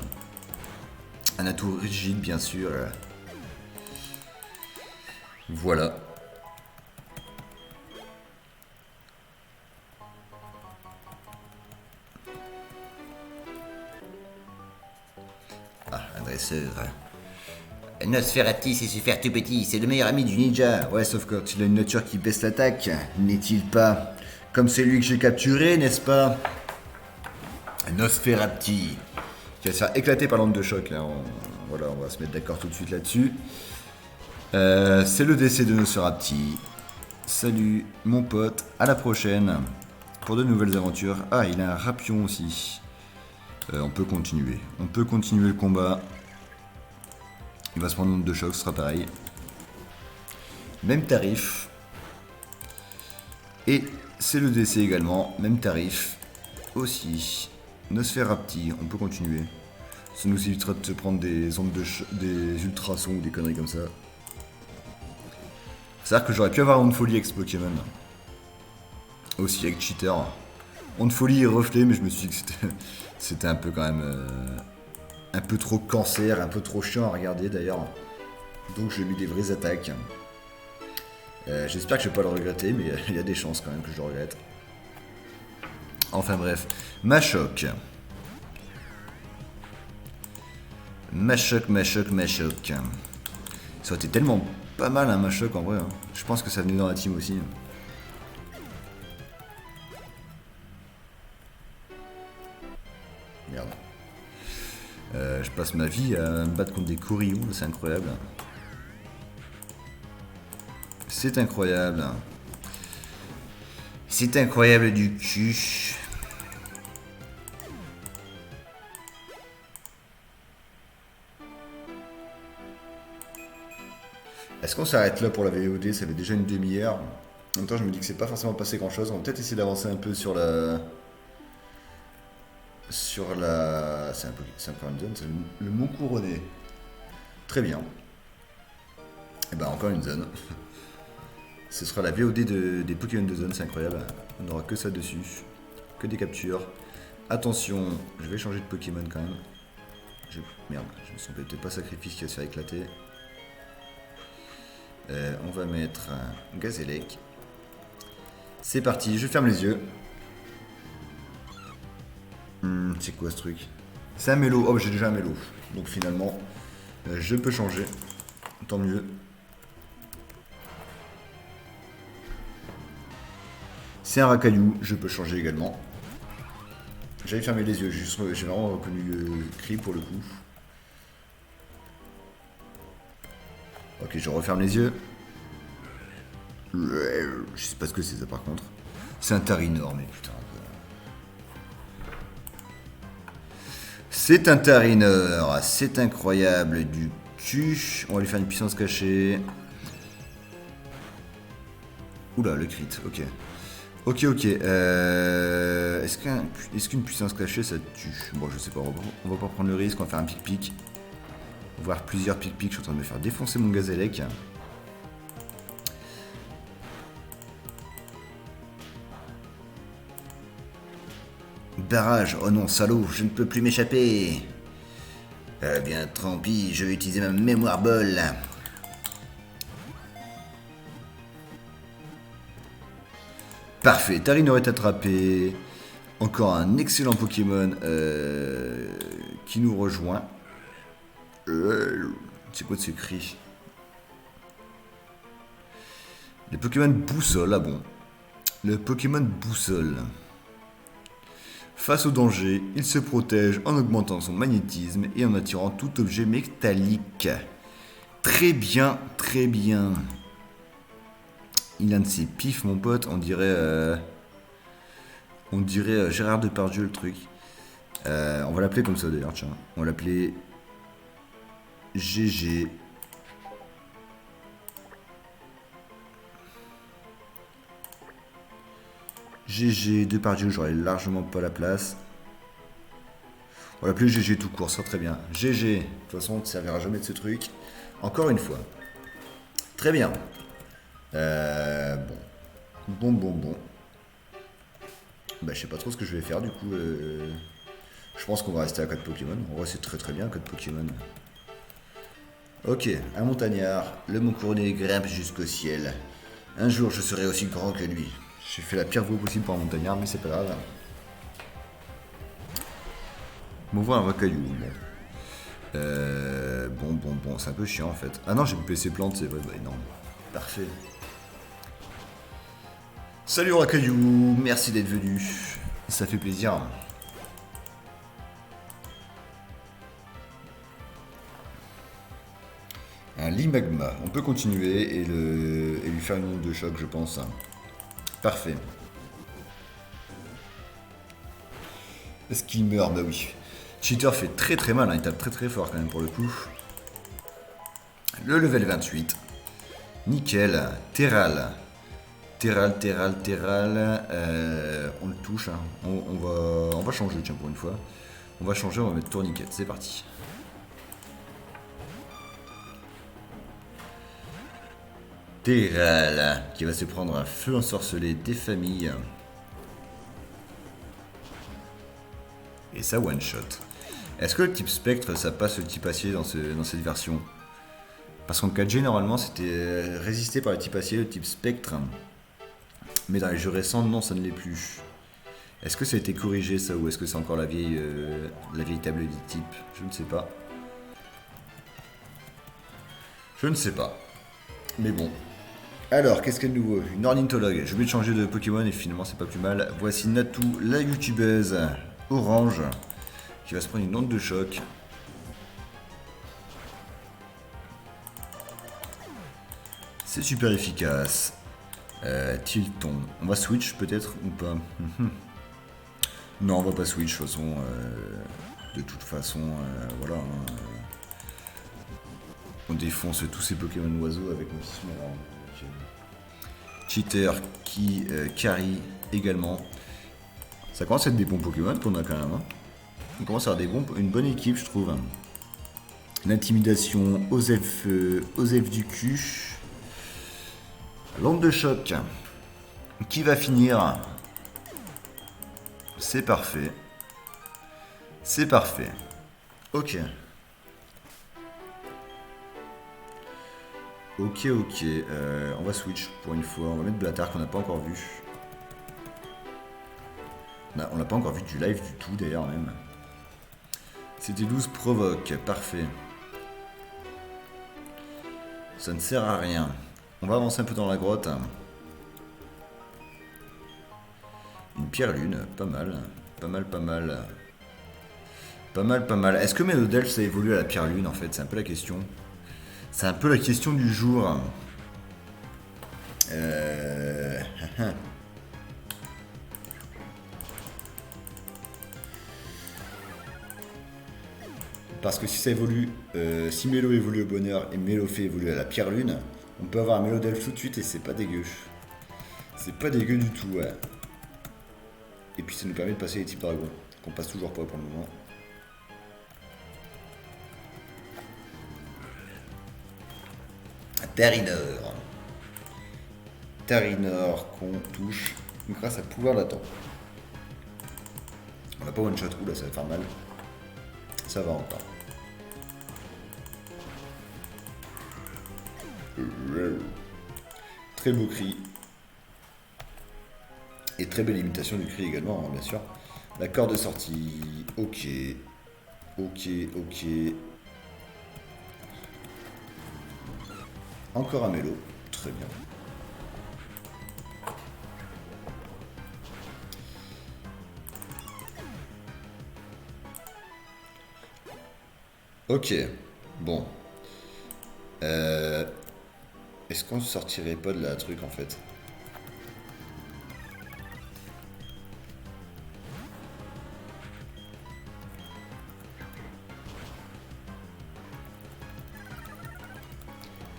Un atout rigide, bien sûr. Voilà. Ah, un dresseur. Nosferatu, c'est se faire tout petit, c'est le meilleur ami du ninja. Ouais, sauf quand il a une nature qui baisse l'attaque, n'est-il pas comme celui que j'ai capturé, n'est-ce pas? Nosferatu. Qui va se faire éclater par l'onde de choc, là. Voilà, on va se mettre d'accord tout de suite là-dessus. C'est le décès de Nosferatu. Salut, mon pote. À la prochaine. Pour de nouvelles aventures. Ah, il a un Rapion aussi. On peut continuer. On peut continuer le combat. Il va se prendre une onde de choc, ce sera pareil. Même tarif. Et c'est le décès également. Même tarif. Aussi. Nosferatu, on peut continuer. Ça nous évitera de se prendre des ondes des ultrasons ou des conneries comme ça. C'est-à-dire que j'aurais pu avoir Onde Folie avec ce Pokémon. Aussi avec Cheater. Onde Folie et Reflet, mais je me suis dit que c'était un peu quand même... un peu trop cancer, un peu trop chiant à regarder d'ailleurs. Donc j'ai mis des vraies attaques. J'espère que je vais pas le regretter, mais il y a des chances quand même que je le regrette. Enfin bref. Machoc. Ça aurait été tellement pas mal un Machoc en vrai. Hein. Je pense que ça venait dans la team aussi. Merde. Je passe ma vie à me battre contre des Koryu, c'est incroyable. C'est incroyable. C'est incroyable du cul. Est-ce qu'on s'arrête là pour la VOD? Ça fait déjà une demi-heure. En même temps, je me dis que c'est pas forcément passé grand-chose. On va peut-être essayer d'avancer un peu sur la... C'est encore une zone, c'est le Mont Couronné. Très bien. Et ben encore une zone. Ce sera la VOD des Pokémon de zone, c'est incroyable. On n'aura que ça dessus. Que des captures. Attention, je vais changer de Pokémon quand même. Merde, je me sens peut-être pas sacrifice qui va se faire éclater. On va mettre un Gazélec. C'est parti, je ferme les yeux. C'est quoi ce truc? C'est un mélo. Oh, j'ai déjà un mélo. Donc finalement, je peux changer. Tant mieux. C'est un racaillou, je peux changer également. J'avais fermé les yeux, j'ai vraiment reconnu le cri pour le coup. Ok, je referme les yeux. Je sais pas ce que c'est ça par contre. C'est un Tarinor, mais putain. C'est un Tarinor, c'est incroyable du cul. On va lui faire une puissance cachée. Oula, le crit, ok. Ok. Est-ce qu'une puissance cachée ça tue? Bon, je sais pas, on va pas prendre le risque, on va faire un pic-pic. Voire plusieurs pic-pic, je suis en train de me faire défoncer mon Gazélec. Barrage, oh non, salaud, je ne peux plus m'échapper. Bien, tant pis, je vais utiliser ma mémoire ball. Parfait, Tarinor est attrapé. Encore un excellent Pokémon qui nous rejoint. C'est quoi de ce cri? Le Pokémon Boussole, ah bon. Le Pokémon Boussole. Face au danger, il se protège en augmentant son magnétisme et en attirant tout objet métallique. Très bien, très bien. Il a un de ses pifs, mon pote, on dirait Gérard Depardieu, le truc. On va l'appeler comme ça d'ailleurs, tiens. On va l'appeler GG. GG Depardieu, j'aurais largement pas la place. On va l'appeler GG tout court, ça très bien. GG, de toute façon, on ne servira jamais de ce truc. Encore une fois. Très bien. Bon. Bah, je sais pas trop ce que je vais faire du coup. Je pense qu'on va rester à code Pokémon. En vrai, c'est très bien code Pokémon. Ok, un montagnard. Le Mont Couronné grimpe jusqu'au ciel. Un jour, je serai aussi grand que lui. J'ai fait la pire voie possible pour un montagnard, mais c'est pas grave. On voit un racaillou. Bon, c'est un peu chiant en fait. Ah non, j'ai coupé ses plantes, c'est vrai, bah non. Parfait. Salut racaillou, merci d'être venu. Ça fait plaisir. Un Limagma. On peut continuer et lui faire une onde de choc, je pense. Parfait. Est-ce qu'il meurt? Bah oui. Cheater fait très mal, hein. Il tape très fort quand même pour le coup. Le level 28. Nickel. Terral. On le touche. Hein. On va changer, tiens, pour une fois. On va changer, on va mettre tourniquet. C'est parti. Terral, qui va se prendre un feu ensorcelé des familles. Et ça one shot. Est-ce que le type spectre ça passe le type acier dans cette version? Parce qu'en 4G normalement c'était résisté par le type acier, le type spectre. Mais dans les jeux récents non ça ne l'est plus. Est-ce que ça a été corrigé ça ou est-ce que c'est encore la vieille table des types? Je ne sais pas. Mais bon. Alors, qu'est-ce qu'il y a de nouveau? Une ornithologue. J'ai oublié de changer de Pokémon et finalement c'est pas plus mal. Voici Natou, la youtubeuse orange, qui va se prendre une onde de choc. C'est super efficace. Tilton. On va switch peut-être ou pas? Non, on va pas switch de toute façon. De toute façon, voilà. On défonce tous ces Pokémon oiseaux avec nos sous-marins. Cheater qui carry également. Ça commence à être des bons Pokémon qu'on a quand même. Hein. On commence à avoir une bonne équipe, je trouve. L'intimidation, Osef du cul. L'onde de choc. Qui va finir? C'est parfait. C'est parfait. Ok. Ok. On va switch pour une fois. On va mettre Blatar qu'on n'a pas encore vu. On l'a pas encore vu du live du tout d'ailleurs même. C'était 12 provoque. Parfait. Ça ne sert à rien. On va avancer un peu dans la grotte. Une pierre lune, pas mal. Pas mal. Est-ce que Mélodel ça évolue à la pierre lune en fait? C'est un peu la question. C'est un peu la question du jour. Parce que si ça évolue, si Mélo évolue au bonheur et Mélo fait évoluer à la pierre lune, on peut avoir un Mélodel tout de suite et c'est pas dégueu. C'est pas dégueu du tout, ouais. Et puis ça nous permet de passer les types dragons, qu'on passe toujours pas pour le moment. Tarinor. Tarinor qu'on touche grâce à pouvoir d'attente. On n'a pas one shot, oula ça va faire mal. Ça va encore. Très beau cri. Et très belle imitation du cri également, hein, bien sûr. La corde de sortie. Ok. Encore un mélo. Très bien. Ok. Bon. Est-ce qu'on ne sortirait pas de la truc en fait?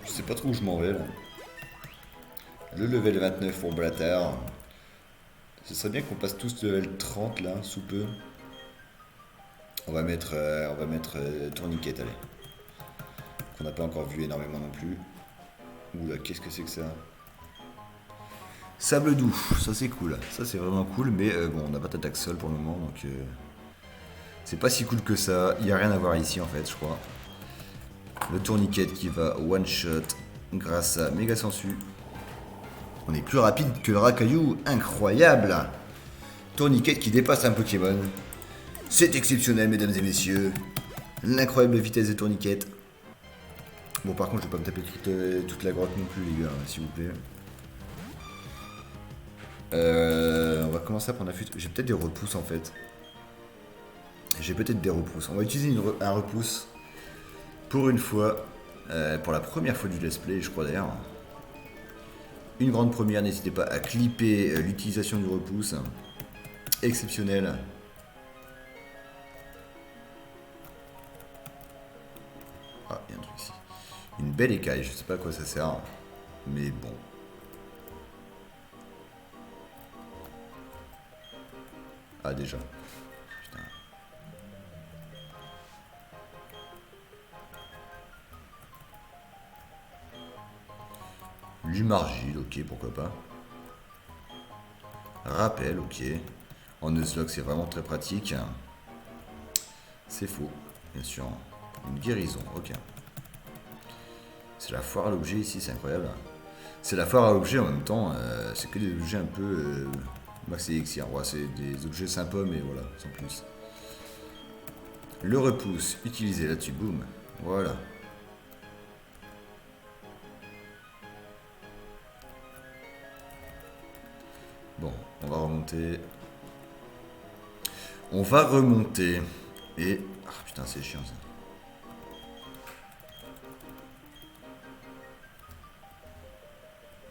Je sais pas trop où je m'en vais là. Le level 29 pour Blatar. Ce serait bien qu'on passe tous level 30 là, sous peu. On va mettre Tourniquet, allez. Qu'on n'a pas encore vu énormément non plus. Oula, qu'est-ce que c'est que ça? Sable doux, ça c'est cool. Ça c'est vraiment cool, mais bon, on n'a pas d'attaque sol pour le moment, donc c'est pas si cool que ça. Il n'y a rien à voir ici en fait, je crois. Le tourniquet qui va one shot grâce à Méga Sensu. On est plus rapide que le racaillou, incroyable. Tourniquet qui dépasse un Pokémon. C'est exceptionnel, mesdames et messieurs. L'incroyable vitesse de Tourniquet. Bon, par contre, je vais pas me taper toute la grotte non plus, les gars, s'il vous plaît. On va commencer à prendre la fuite. J'ai peut-être des repousses en fait. On va utiliser un repousse pour une fois. Pour la première fois du let's play, je crois d'ailleurs. Une grande première, n'hésitez pas à clipper l'utilisation du repousse. Exceptionnel. Ah, il y a un truc ici. Une belle écaille, je sais pas à quoi ça sert. Mais bon. Ah, déjà. Putain. Lumargile, ok, pourquoi pas. Rappel, ok. En Nuzlocke, c'est vraiment très pratique. C'est faux, bien sûr. Une guérison, ok. C'est la foire à l'objet ici, c'est incroyable. C'est la foire à l'objet en même temps. C'est que des objets un peu max élixir. Ouais, c'est des objets sympas, mais voilà, sans plus. Le repousse, utilisé là-dessus, boum. Voilà. On va remonter. On va remonter. Et... Ah putain, c'est chiant ça.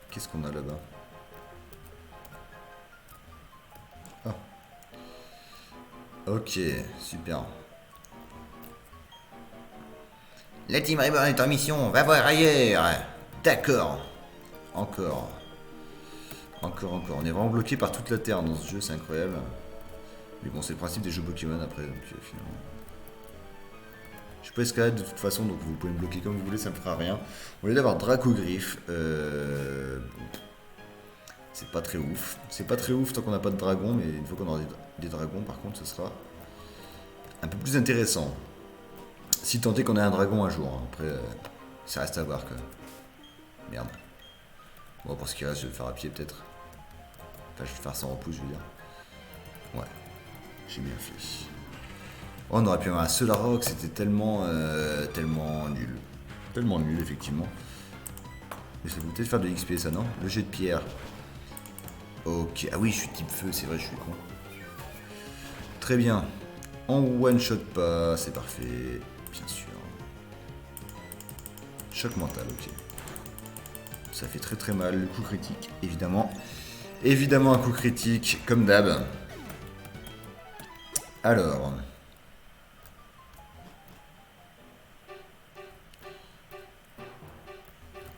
Qu'est-ce qu'on a là-bas? Ah. Ok, super. La Team Reborn est en mission, va voir ailleurs. D'accord. Encore. Encore. On est vraiment bloqué par toute la Terre dans ce jeu, c'est incroyable. Mais bon, c'est le principe des jeux Pokémon après, donc finalement... Je peux escalade de toute façon, donc vous pouvez me bloquer comme vous voulez, ça me fera rien. Au lieu d'avoir Dracogriffe, c'est pas très ouf. C'est pas très ouf tant qu'on n'a pas de dragon, mais une fois qu'on aura des dragons, par contre, ce sera un peu plus intéressant. Si tant est qu'on ait un dragon un jour. Après, ça reste à voir, quoi. Merde. Bon, pour ce qui reste, je vais le faire à pied, peut-être. Enfin, je vais le faire sans repousse, je veux dire. Ouais, j'ai bien fait. Oh, on aurait pu avoir un Solarok, c'était tellement nul. Tellement nul, effectivement. Mais ça peut peut-être faire de l'XP, ça, non? Le jet de pierre. Ok, ah oui, je suis type feu, c'est vrai, je suis con. Très bien. En one-shot pas, c'est parfait. Bien sûr. Choc mental, ok. Ça fait très très mal, le coup critique, évidemment. Évidemment un coup critique, comme d'hab. Alors...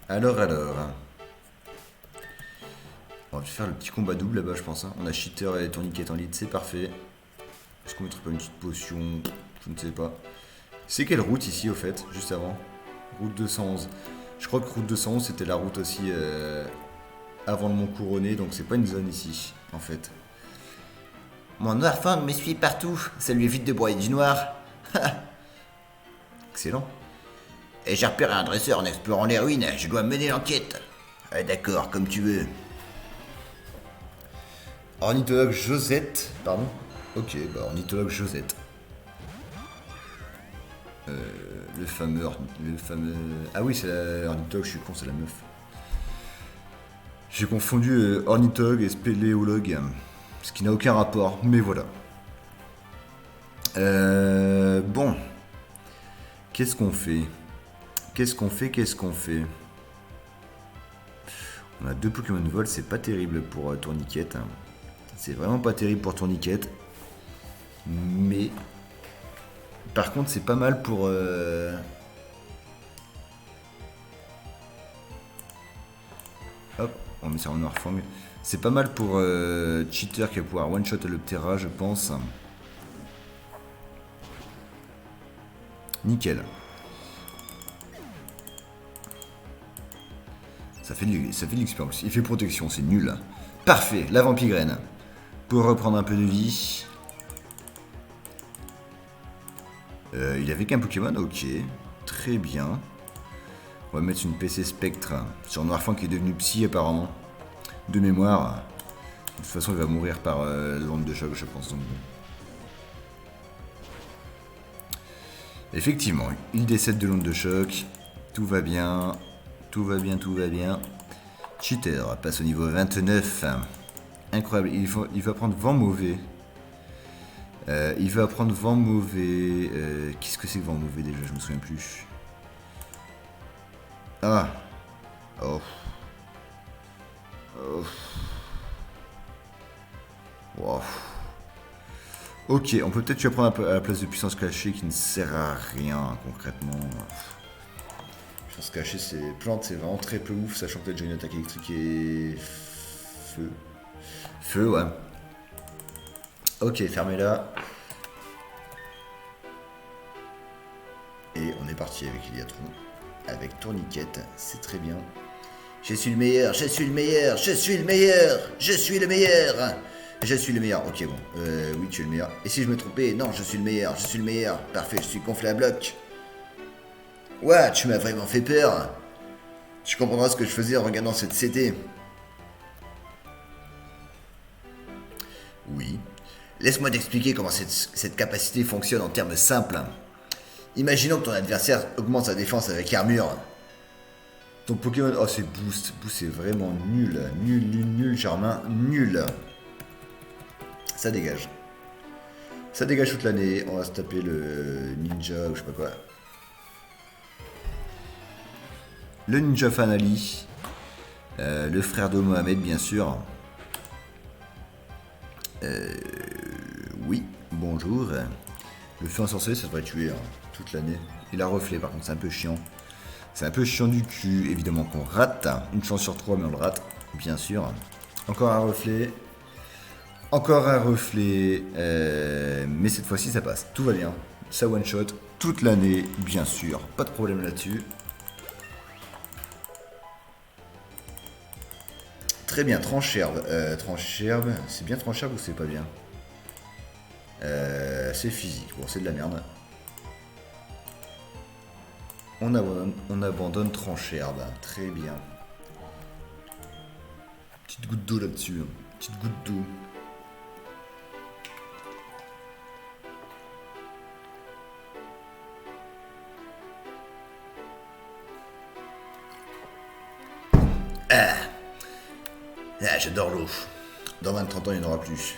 Alors... On va faire le petit combat double là-bas, je pense. Hein. On a Cheater et Tourniquet en lead, c'est parfait. Est-ce qu'on mettrait pas une petite potion? Je ne sais pas. C'est quelle route ici, au fait, juste avant? Route 211. Je crois que route 211, c'était la route aussi avant le Mont Couronné, donc c'est pas une zone ici, en fait. Mon Noirfang me suit partout, ça lui évite de broyer du noir. Excellent. Et j'ai repéré un dresseur en explorant les ruines, je dois mener l'enquête. Ah, d'accord, comme tu veux. Ornithologue Josette, pardon. Ok, bah ornithologue Josette. Le fameux... Ah oui, c'est la ornithologue, je suis con, c'est la meuf. J'ai confondu ornithologue et spéléologue, ce qui n'a aucun rapport, mais voilà. Bon. Qu'est-ce qu'on fait? Qu'est-ce qu'on fait? On a 2 Pokémon de vol, c'est pas terrible pour Tourniquet. C'est vraiment pas terrible pour Tourniquet. Mais... Par contre, c'est pas mal pour... Hop, on met ça en Noirfang. C'est pas mal pour Cheater qui va pouvoir one-shot Eloptera, je pense. Nickel. Ça fait de l'expérience. Il fait protection, c'est nul. Parfait, la Vampigraine. Pour reprendre un peu de vie. Il avait qu'un Pokémon, ok. Très bien. On va mettre une PC Spectre sur Noirfang qui est devenu psy apparemment. De mémoire. De toute façon, il va mourir par l'onde de choc, je pense. Donc. Effectivement, il décède de l'onde de choc. Tout va bien. Tout va bien. Cheater passe au niveau 29. Incroyable, il va prendre vent mauvais. Qu'est-ce que c'est que vent mauvais déjà? Je me souviens plus. Ah. Oh. Wow. Ok, on peut peut-être lui apprendre à la place de puissance cachée qui ne sert à rien concrètement. Puissance cachée, c'est plante, c'est vraiment très peu ouf, sachant que t'as déjà une attaque électrique et feu. Feu, ouais. Ok, fermez-la. Et on est parti avec Iliatron. Avec Tourniquet, c'est très bien. Je suis le meilleur. Ok, bon. Oui, tu es le meilleur. Et si je me trompais? Non, je suis le meilleur. Parfait, je suis gonflé à bloc. Ouah, tu m'as vraiment fait peur. Tu comprendras ce que je faisais en regardant cette CD. Oui. Laisse-moi t'expliquer comment cette capacité fonctionne en termes simples. Imaginons que ton adversaire augmente sa défense avec armure. Ton Pokémon... Oh, c'est Boost. Boost, c'est vraiment nul. Nul, Germain. Nul. Ça dégage. Ça dégage toute l'année. On va se taper le ninja ou je sais pas quoi. Le ninja Fanali. Le frère de Mohamed, bien sûr. Oui, bonjour. Le feu ensorcelé, ça devrait tuer toute l'année. Et la reflet, par contre, c'est un peu chiant. C'est un peu chiant du cul, évidemment qu'on rate. Une chance sur 3, mais on le rate, bien sûr. Encore un reflet. Encore un reflet. Mais cette fois-ci, ça passe. Tout va bien. Ça one-shot toute l'année, bien sûr. Pas de problème là-dessus. Très bien, trancherbe. Trancherbe, c'est bien trancherbe ou c'est pas bien? C'est physique. Bon, c'est de la merde. On abandonne trancherbe. Très bien. Petite goutte d'eau là-dessus. Petite goutte d'eau. Ah, j'adore l'eau. Dans 20-30 ans, il n'y en aura plus.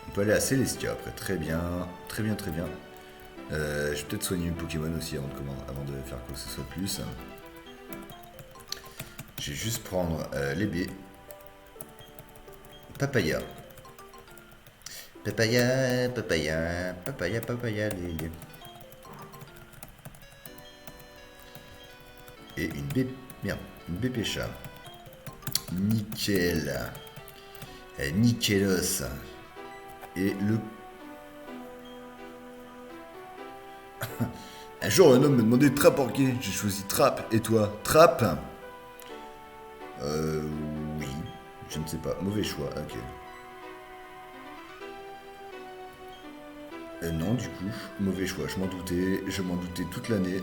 On peut aller à Célestia après. Très bien. Très bien, très bien. Je vais peut-être soigner une Pokémon aussi avant de faire quoi que ce soit plus. Je vais juste prendre les baies. Papaya. Papaya, papaya, papaya, papaya, les. Et une baie. Merde, une baie pécha. Nickel. Nickelos. Et le... Un jour, un homme me demandait Trap Orquet. J'ai choisi Trap. Et toi, Trap? Oui. Je ne sais pas. Mauvais choix. Ok. Non, du coup, mauvais choix. Je m'en doutais. Je m'en doutais toute l'année.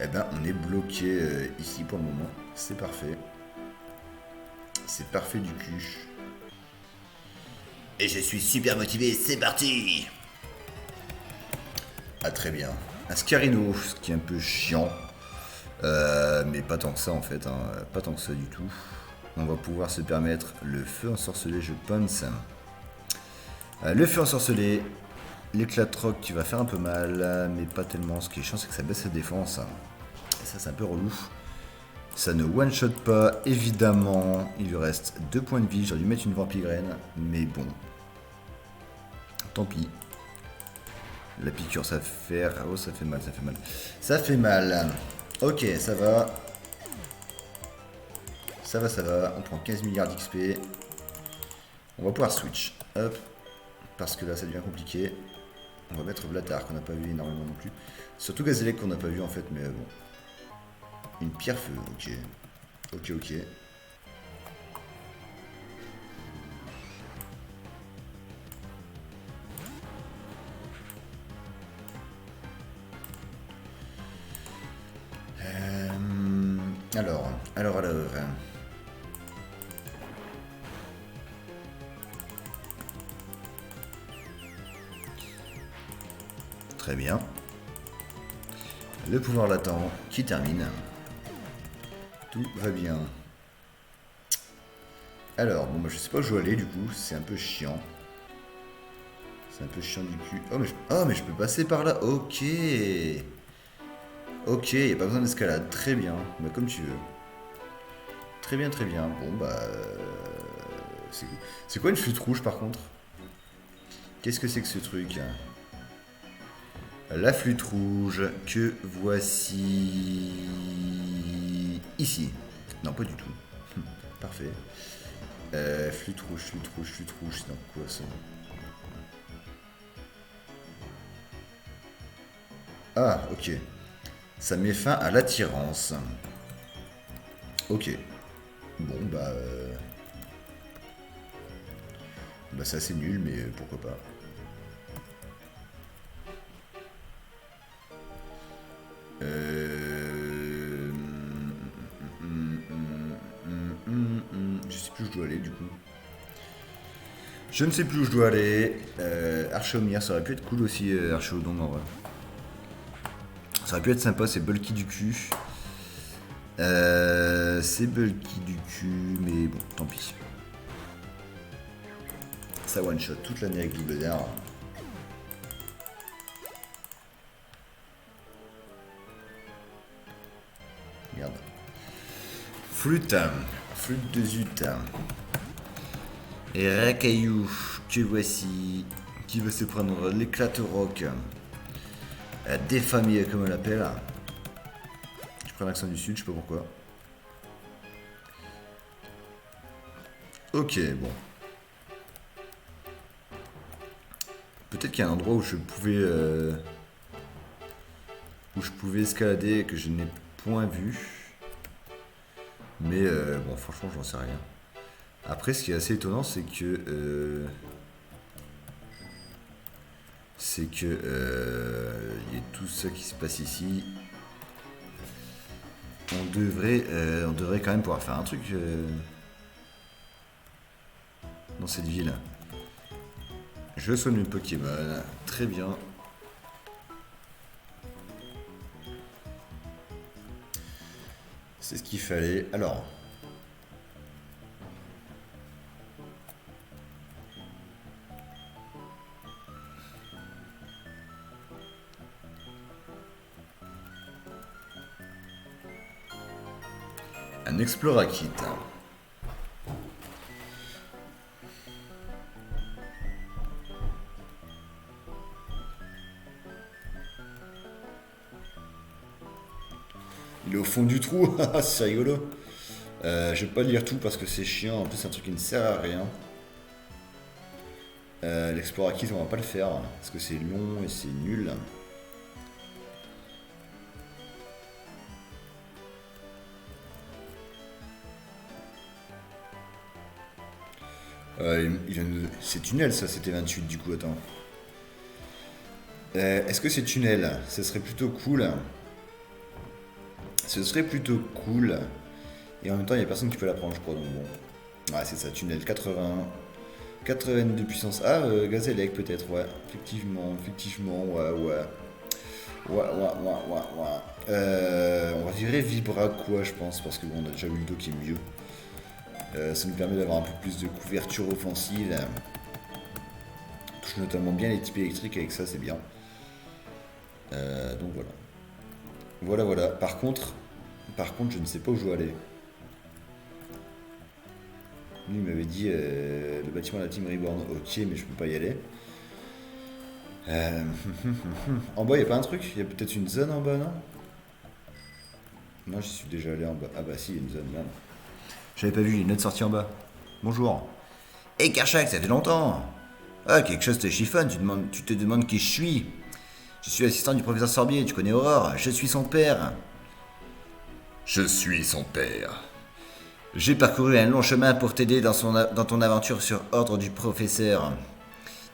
Eh ben, on est bloqué ici pour le moment. C'est parfait. C'est parfait du cul. Et je suis super motivé, c'est parti! Ah, très bien. Un Scarino, ce qui est un peu chiant. Mais pas tant que ça en fait, hein. Pas tant que ça du tout. On va pouvoir se permettre le feu ensorcelé, je pense. Le feu ensorcelé, l'éclat de roc qui va faire un peu mal, mais pas tellement. Ce qui est chiant, c'est que ça baisse sa défense. Et ça, c'est un peu relou. Ça ne one-shot pas, évidemment. Il lui reste 2 points de vie. J'aurais dû mettre une vampigraine, mais bon. Tant pis. La piqûre, ça fait... Oh, ça fait mal, ça fait mal. Ça fait mal. Ok, ça va. Ça va, ça va. On prend 15 milliards d'XP. On va pouvoir switch. Hop. Parce que là, ça devient compliqué. On va mettre Blatar, qu'on n'a pas vu énormément non plus. Surtout Gazélec, qu'on n'a pas vu en fait, mais bon. Une pierre feu, ok. Ok, ok. Alors. Très bien. Le pouvoir latent qui termine. Tout va bien. Alors, bon, moi je sais pas où je dois aller du coup, c'est un peu chiant. C'est un peu chiant du cul. Oh, mais je peux passer par là. Ok. Ok, y a pas besoin d'escalade. Très bien. Bah, comme tu veux. Très bien, très bien. Bon, bah. C'est quoi une flûte rouge par contre? Qu'est-ce que c'est que ce truc? La flûte rouge que voici ici. Non, pas du tout. Parfait. Flûte rouge, c'est dans quoi ça? Ah, ok. Ça met fin à l'attirance. Ok. Bon, bah... Bah, c'est assez nul, mais pourquoi pas. Je sais plus où je dois aller, du coup. Je ne sais plus où je dois aller. Archéomir, ça aurait pu être cool aussi, Archéodon, en vrai. Ça aurait pu être sympa, c'est bulky du cul. C'est bulky du cul, mais bon, tant pis. Ça one shot toute l'année avec double d'air. Merde. Flûte. Flûte de zut. Et Racaillou, que voici. Qui veut se prendre l'éclate rock. Des familles, comme on l'appelle. Je prends l'accent du sud, je sais pas pourquoi. Ok, bon. Peut-être qu'il y a un endroit où je pouvais escalader et que je n'ai point vu. Mais bon, franchement, j'en sais rien. Après, ce qui est assez étonnant, c'est que il y a tout ça qui se passe ici. On devrait quand même pouvoir faire un truc dans cette ville. Je soigne le Pokémon, très bien. C'est ce qu'il fallait. Alors. Un Explora Kit. Il est au fond du trou, c'est rigolo. Je vais pas lire tout parce que c'est chiant, en plus c'est un truc qui ne sert à rien. L'Explora Kit on va pas le faire parce que c'est long et c'est nul. C'est tunnel ça, c'était 28 du coup, attends. Est-ce que c'est tunnel? Ce serait plutôt cool. Ce serait plutôt cool. Et en même temps, il n'y a personne qui peut la prendre, je crois. Donc bon. Ouais, c'est ça, tunnel 80. 82 puissance. Ah, Gazélec peut-être, ouais. Effectivement, ouais. On va virer Vibra quoi, je pense, parce que bon, on a déjà eu le dos qui est mieux. Ça nous permet d'avoir un peu plus de couverture offensive. On touche notamment bien les types électriques avec ça, c'est bien. Donc voilà. Voilà. Par contre, je ne sais pas où je dois aller. Lui, il m'avait dit le bâtiment de la Team Reborn. Ok, mais je peux pas y aller. En bas, il n'y a pas un truc? Il y a peut-être une zone en bas, non? Non, j'y suis déjà allé en bas. Ah bah si, il y a une zone là. J'avais pas vu, il y a une autre sortie en bas. Bonjour. Hé Karchak, ça fait longtemps. Ah, quelque chose te chiffonne, tu te demandes qui je suis. Je suis l'assistant du professeur Sorbier, tu connais Aurore, je suis son père. Je suis son père. J'ai parcouru un long chemin pour t'aider dans ton aventure sur ordre du professeur.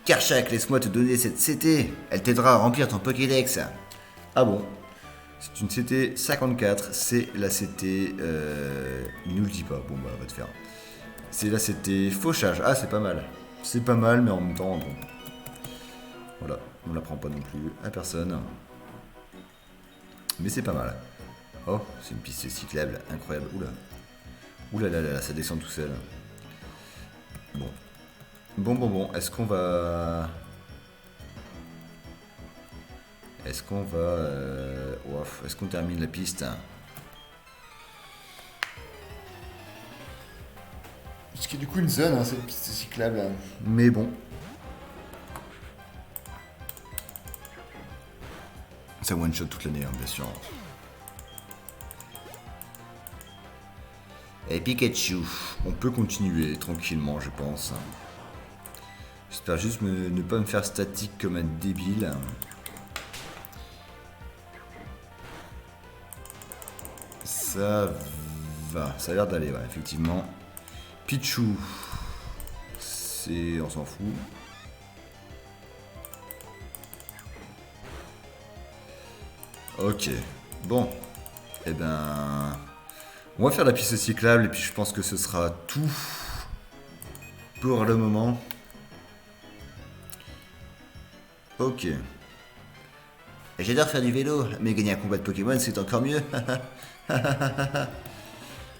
Karchak, laisse-moi te donner cette CT. Elle t'aidera à remplir ton Pokédex. Ah bon? C'est une CT 54, c'est la CT... il nous le dit pas, bon bah va te faire. C'est la CT fauchage, ah c'est pas mal. C'est pas mal, mais en même temps, bon. Voilà, on la prend pas non plus à personne. Mais c'est pas mal. Oh, c'est une piste cyclable, incroyable. Oula là, ça descend tout seul. Bon, est-ce qu'on va... Est-ce qu'on termine la piste? Parce qu'il y a du coup une zone, hein, cette piste cyclable. Mais bon. Ça one shot toute l'année, hein, bien sûr. Et Pikachu, on peut continuer tranquillement, je pense. J'espère juste ne pas me faire statique comme un débile. Ça va, ça a l'air d'aller, ouais, effectivement. Pichou, on s'en fout. Ok, bon, eh ben, on va faire la piste cyclable et puis je pense que ce sera tout pour le moment. Ok. Et j'adore faire du vélo, mais gagner un combat de Pokémon c'est encore mieux.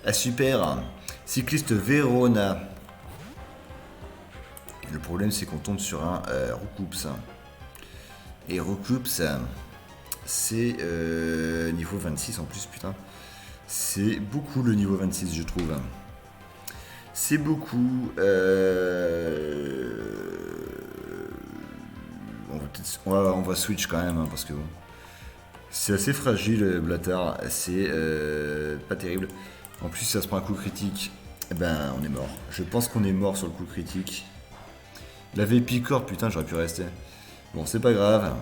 Ah super. Cycliste Verona. Le problème c'est qu'on tombe sur un Roucoups. Et Roucoups, c'est niveau 26 en plus, putain. C'est beaucoup le niveau 26 je trouve. C'est beaucoup. On va switch quand même, hein, parce que bon. C'est assez fragile, Blattard. C'est pas terrible. En plus, si ça se prend un coup critique, eh ben, on est mort. Je pense qu'on est mort sur le coup critique. La Vépicor, putain, j'aurais pu rester. Bon, c'est pas grave.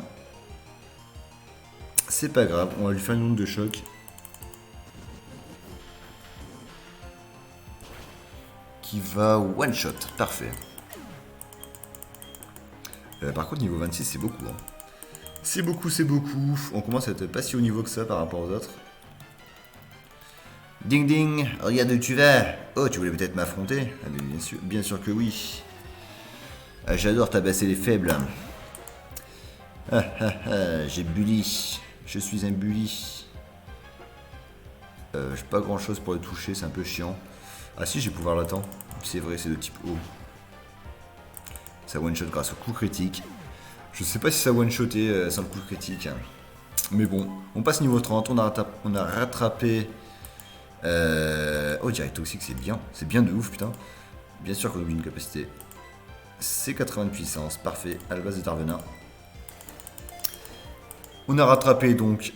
C'est pas grave, on va lui faire une onde de choc. Qui va one shot, parfait. Par contre, niveau 26, c'est beaucoup. Hein. C'est beaucoup, c'est beaucoup. On commence à être pas si haut niveau que ça par rapport aux autres. Ding ding, regarde où tu vas. Oh, tu voulais peut-être m'affronter? Ah, mais bien sûr que oui. Ah, j'adore tabasser les faibles. Ah ah ah, j'ai bully. Je suis un bully. J'ai pas grand chose pour le toucher, c'est un peu chiant. Ah si, j'ai pouvoir latent. C'est vrai, c'est de type O. Ça one shot grâce au coup critique. Je sais pas si ça one shoté sans le coup critique. Hein. Mais bon, on passe niveau 30. On a rattrapé. Oh, direct toxique, c'est bien. C'est bien de ouf, putain. Bien sûr qu'on oublie une capacité. C'est 80 de puissance. Parfait. À la base de Darvenin. On a rattrapé donc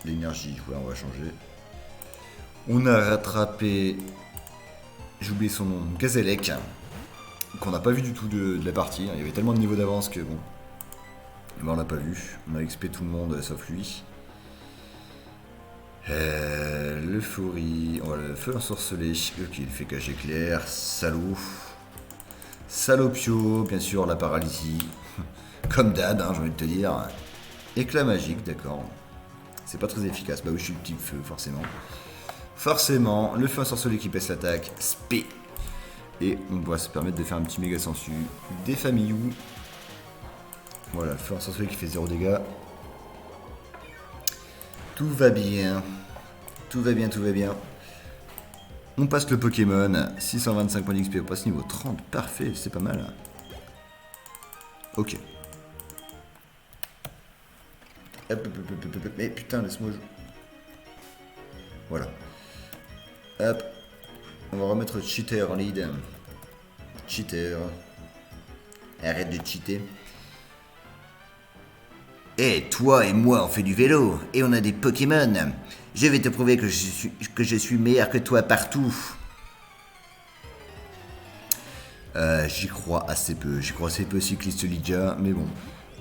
l'énergie. Ouais, on va changer. On a rattrapé. J'ai oublié son nom. Gazélec. Qu'on n'a pas vu du tout de la partie. Il y avait tellement de niveaux d'avance que bon. Mais on l'a pas vu. On a XP tout le monde sauf lui. L'euphorie. On va le feu ensorcelé. Ok, il fait cage éclair. Salaud. Salopio. Bien sûr, la paralysie. Comme d'hab, hein, j'ai envie de te dire. Éclat magique, d'accord. C'est pas très efficace. Bah oui, je suis le type feu, forcément. Forcément, le feu ensorcelé qui baisse l'attaque. Spé. Et on doit se permettre de faire un petit méga sensu. Des familles. Voilà, le feu ensorcelé qui fait 0 dégâts. Tout va bien. Tout va bien, tout va bien. On passe le Pokémon. 625 points d'XP. On passe niveau 30. Parfait, c'est pas mal. Ok. Mais putain, laisse-moi jouer. Voilà. Hop. On va remettre Cheater en lead. Cheater. Arrête de cheater. Et toi et moi, on fait du vélo. Et on a des Pokémon. Je vais te prouver que je suis meilleur que toi partout. J'y crois assez peu. J'y crois assez peu, cycliste Lydia. Mais bon.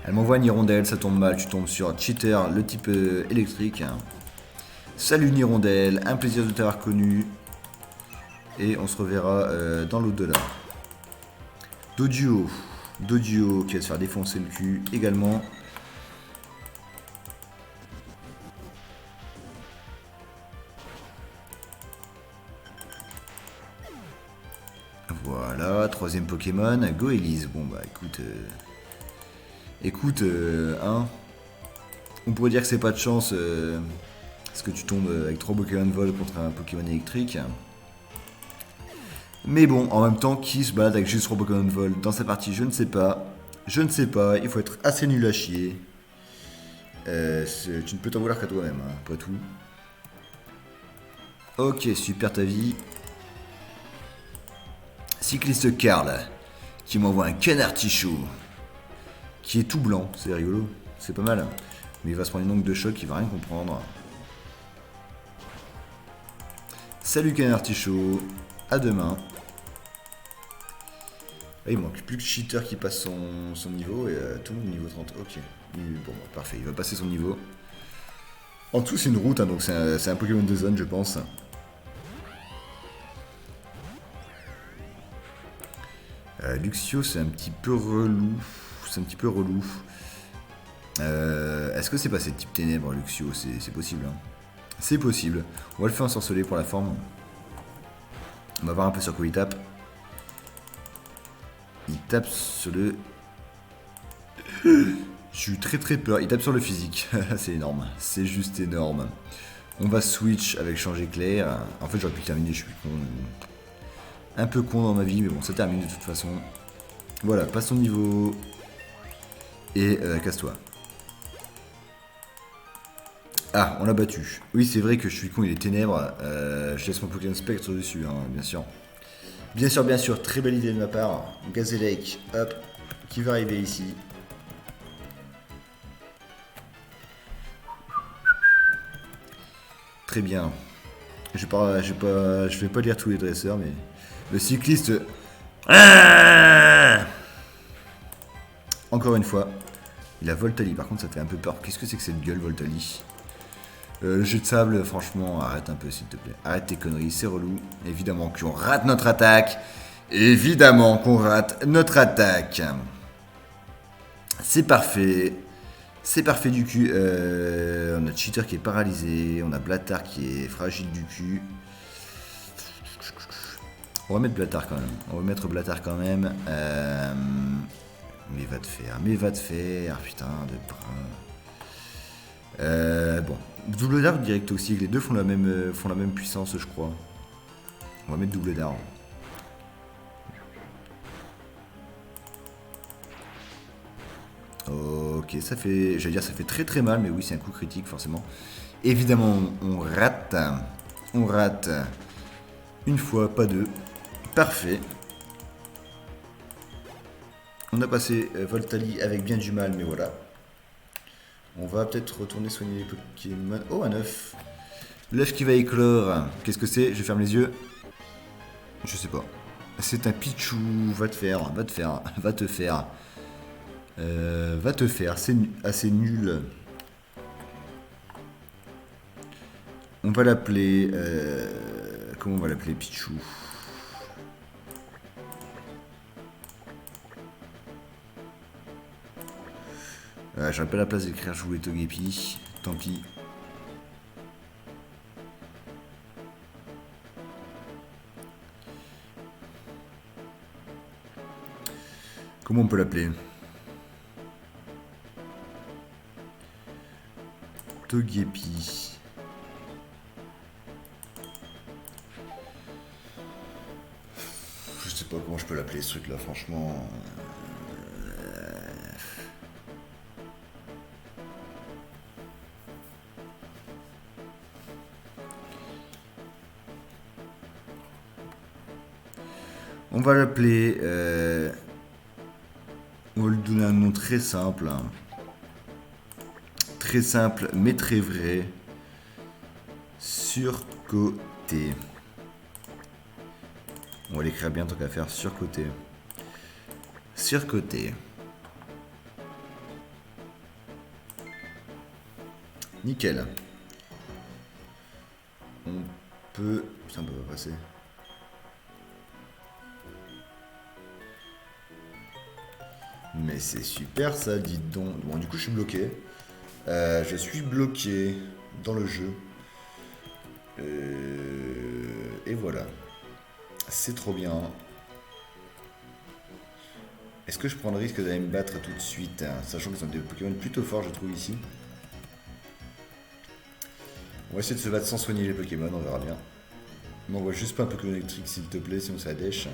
Elle m'envoie une hirondelle, ça tombe mal. Tu tombes sur Cheater, le type électrique. Salut Nirondelle, un plaisir de t'avoir connu. Et on se reverra dans l'au-delà. Doduo. Doduo qui va se faire défoncer le cul également. Voilà, troisième Pokémon. Goélise. Bon bah écoute... hein. On pourrait dire que c'est pas de chance... parce que tu tombes avec 3 Pokémon vol contre un Pokémon électrique. Mais bon, en même temps, qui se balade avec juste 3 Pokémon vol dans sa partie, je ne sais pas. Je ne sais pas, il faut être assez nul à chier. Tu ne peux t'en vouloir qu'à toi-même, hein, après tout. Ok, super ta vie. Cycliste Karl, qui m'envoie un canard tichou. Qui est tout blanc, c'est rigolo, c'est pas mal. Mais il va se prendre une ongle de choc, il va rien comprendre. Salut canard tichou, à demain. Ah, il manque plus que Cheater qui passe son niveau et tout le monde niveau 30. Ok, bon, parfait, il va passer son niveau. En dessous c'est une route, hein, donc c'est un Pokémon de zone je pense. Luxio c'est un petit peu relou. C'est un petit peu relou. Est-ce que c'est pas cette type ténèbres Luxio? C'est possible. Hein. C'est possible. On va le faire ensorceler pour la forme. On va voir un peu sur quoi il tape. Il tape sur le... J'ai eu très très peur. Il tape sur le physique. C'est énorme. C'est juste énorme. On va switch avec changer clair. En fait, j'aurais pu terminer. Je suis con. Un peu con dans ma vie, mais bon, ça termine de toute façon. Voilà, passe ton niveau. Et casse-toi. Ah, on l'a battu. Oui, c'est vrai que je suis con, il est ténèbres. Je laisse mon Pokémon Spectre dessus, hein, bien sûr. Bien sûr, très belle idée de ma part. Gazélec, hop, qui va arriver ici. Très bien. Je vais pas lire tous les dresseurs, mais... Le cycliste... Ah, encore une fois. Il a Voltali, par contre ça fait un peu peur. Qu'est-ce que c'est que cette gueule, Voltali? Le jeu de sable, franchement, arrête un peu s'il te plaît. Arrête tes conneries, c'est relou. Évidemment qu'on rate notre attaque. Évidemment qu'on rate notre attaque. C'est parfait. C'est parfait du cul. On a Cheater qui est paralysé. On a Blattard qui est fragile du cul. On va mettre Blattard quand même. On va mettre Blattard quand même. Mais va te faire. Putain de bras. Bon. Double dard direct aussi. Les deux font la même puissance, je crois. On va mettre double dard. Ok, ça fait... J'allais dire ça fait très très mal, mais oui, c'est un coup critique, forcément. Évidemment, on rate. On rate. Une fois, pas deux. Parfait. On a passé Voltali avec bien du mal, mais voilà. On va peut-être retourner soigner les Pokémon. Oh, un œuf. L'œuf qui va éclore. Qu'est-ce que c'est? Je ferme les yeux. Je sais pas. C'est un Pichu. Va te faire. Va te faire. Va te faire. Va te faire. C'est assez nul. On va l'appeler... comment on va l'appeler? Pichu. J'aurais pas la place d'écrire jouer Togepi. Tant pis. Comment on peut l'appeler? Togepi. Je sais pas comment je peux l'appeler ce truc là, franchement. On va l'appeler... On va lui donner un nom très simple. Hein. Très simple, mais très vrai. Surcoté. On va l'écrire bien tant qu'à faire. Surcoté. Surcoté. Nickel. On peut... Putain, on peut pas passer. Mais c'est super ça, dites donc. Bon, du coup, je suis bloqué. Je suis bloqué dans le jeu. Et voilà. C'est trop bien. Est-ce que je prends le risque d'aller me battre tout de suite, hein, sachant qu'ils sont des Pokémon plutôt forts, je trouve, ici. On va essayer de se battre sans soigner les Pokémon, on verra bien. M'envoie juste pas un Pokémon électrique, s'il te plaît, sinon ça dèche.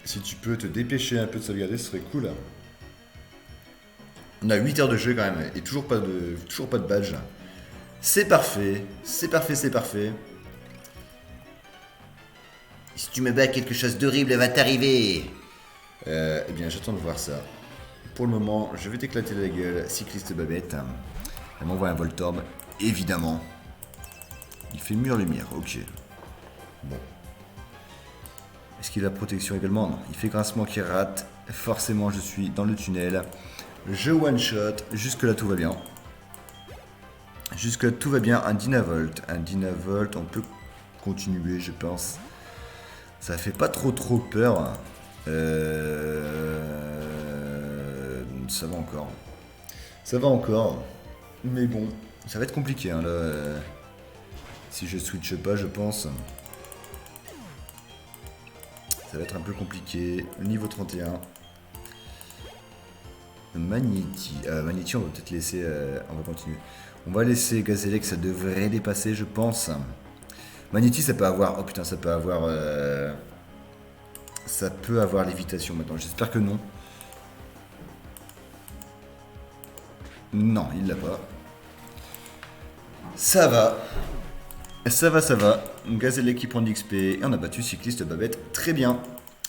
Si tu peux te dépêcher un peu de sauvegarder, ce serait cool. On a 8 heures de jeu quand même, et toujours pas de badge. C'est parfait, c'est parfait, c'est parfait. Si tu me bats, quelque chose d'horrible va t'arriver. Eh bien, j'attends de voir ça. Pour le moment, je vais t'éclater la gueule, cycliste Babette. Elle m'envoie un Voltorb, évidemment. Il fait mûre lumière, ok. Bon. Est-ce qu'il a protection également? Non. Il fait grincement qui rate. Forcément, je suis dans le tunnel. Je one-shot. Jusque-là, tout va bien. Jusque-là, tout va bien. Un Dynavolt. Un Dynavolt, on peut continuer, je pense. Ça fait pas trop peur. Ça va encore. Ça va encore. Mais bon, ça va être compliqué, hein, là. Si je switch pas, je pense. Ça va être un peu compliqué. Niveau 31. Magnéti. Magnéti, on va peut-être laisser... on va continuer. On va laisser Gazélec, ça devrait dépasser, je pense. Magnéti, ça peut avoir... Oh putain, ça peut avoir... Ça peut avoir lévitation maintenant. J'espère que non. Non, il l'a pas. Ça va. Ça va, ça va. Gazélec qui prend de l'XP. Et on a battu Cycliste Babette. Très bien.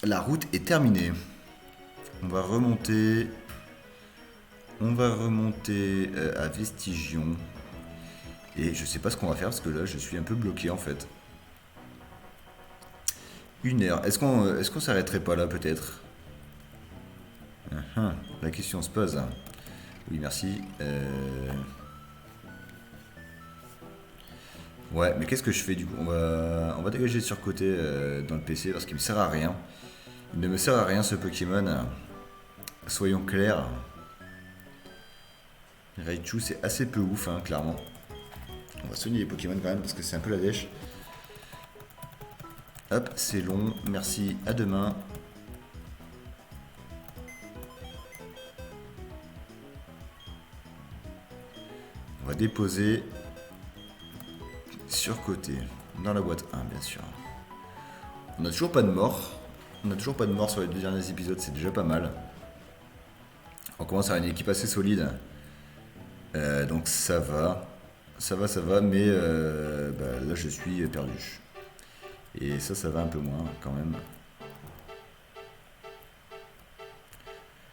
La route est terminée. On va remonter... à Vestigion. Et je sais pas ce qu'on va faire parce que là, je suis un peu bloqué en fait. 1 heure. Est-ce qu'on s'arrêterait pas là peut-être? La question se pose. Oui, merci. Ouais, mais qu'est-ce que je fais du coup? On va dégager sur côté dans le PC parce qu'il me sert à rien. Il ne me sert à rien ce Pokémon. Soyons clairs. Raichu c'est assez peu ouf, hein, clairement. On va soigner les Pokémon quand même parce que c'est un peu la dèche. Hop, c'est long. Merci, à demain. On va déposer sur côté, dans la boîte 1 bien sûr. On n'a toujours pas de mort. On n'a toujours pas de mort sur les 2 derniers épisodes, c'est déjà pas mal. On commence à avoir une équipe assez solide. Donc ça va. Ça va, mais là je suis perdu. Et ça va un peu moins quand même.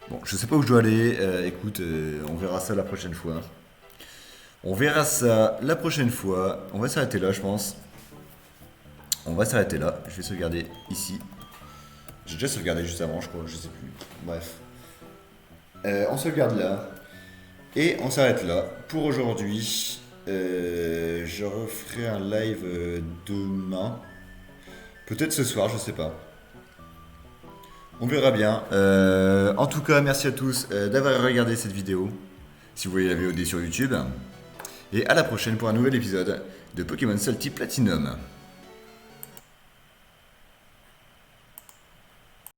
Bon, je sais pas où je dois aller. Écoute, on verra ça la prochaine fois. On verra ça la prochaine fois. On va s'arrêter là, je pense. On va s'arrêter là. Je vais sauvegarder ici. J'ai déjà sauvegardé juste avant, je crois. Je sais plus. Bref. On sauvegarde là. Et on s'arrête là. Pour aujourd'hui, je referai un live demain. Peut-être ce soir, je sais pas. On verra bien. En tout cas, merci à tous d'avoir regardé cette vidéo. Si vous voyez la VOD sur YouTube. Et à la prochaine pour un nouvel épisode de Pokémon Salty Platinum.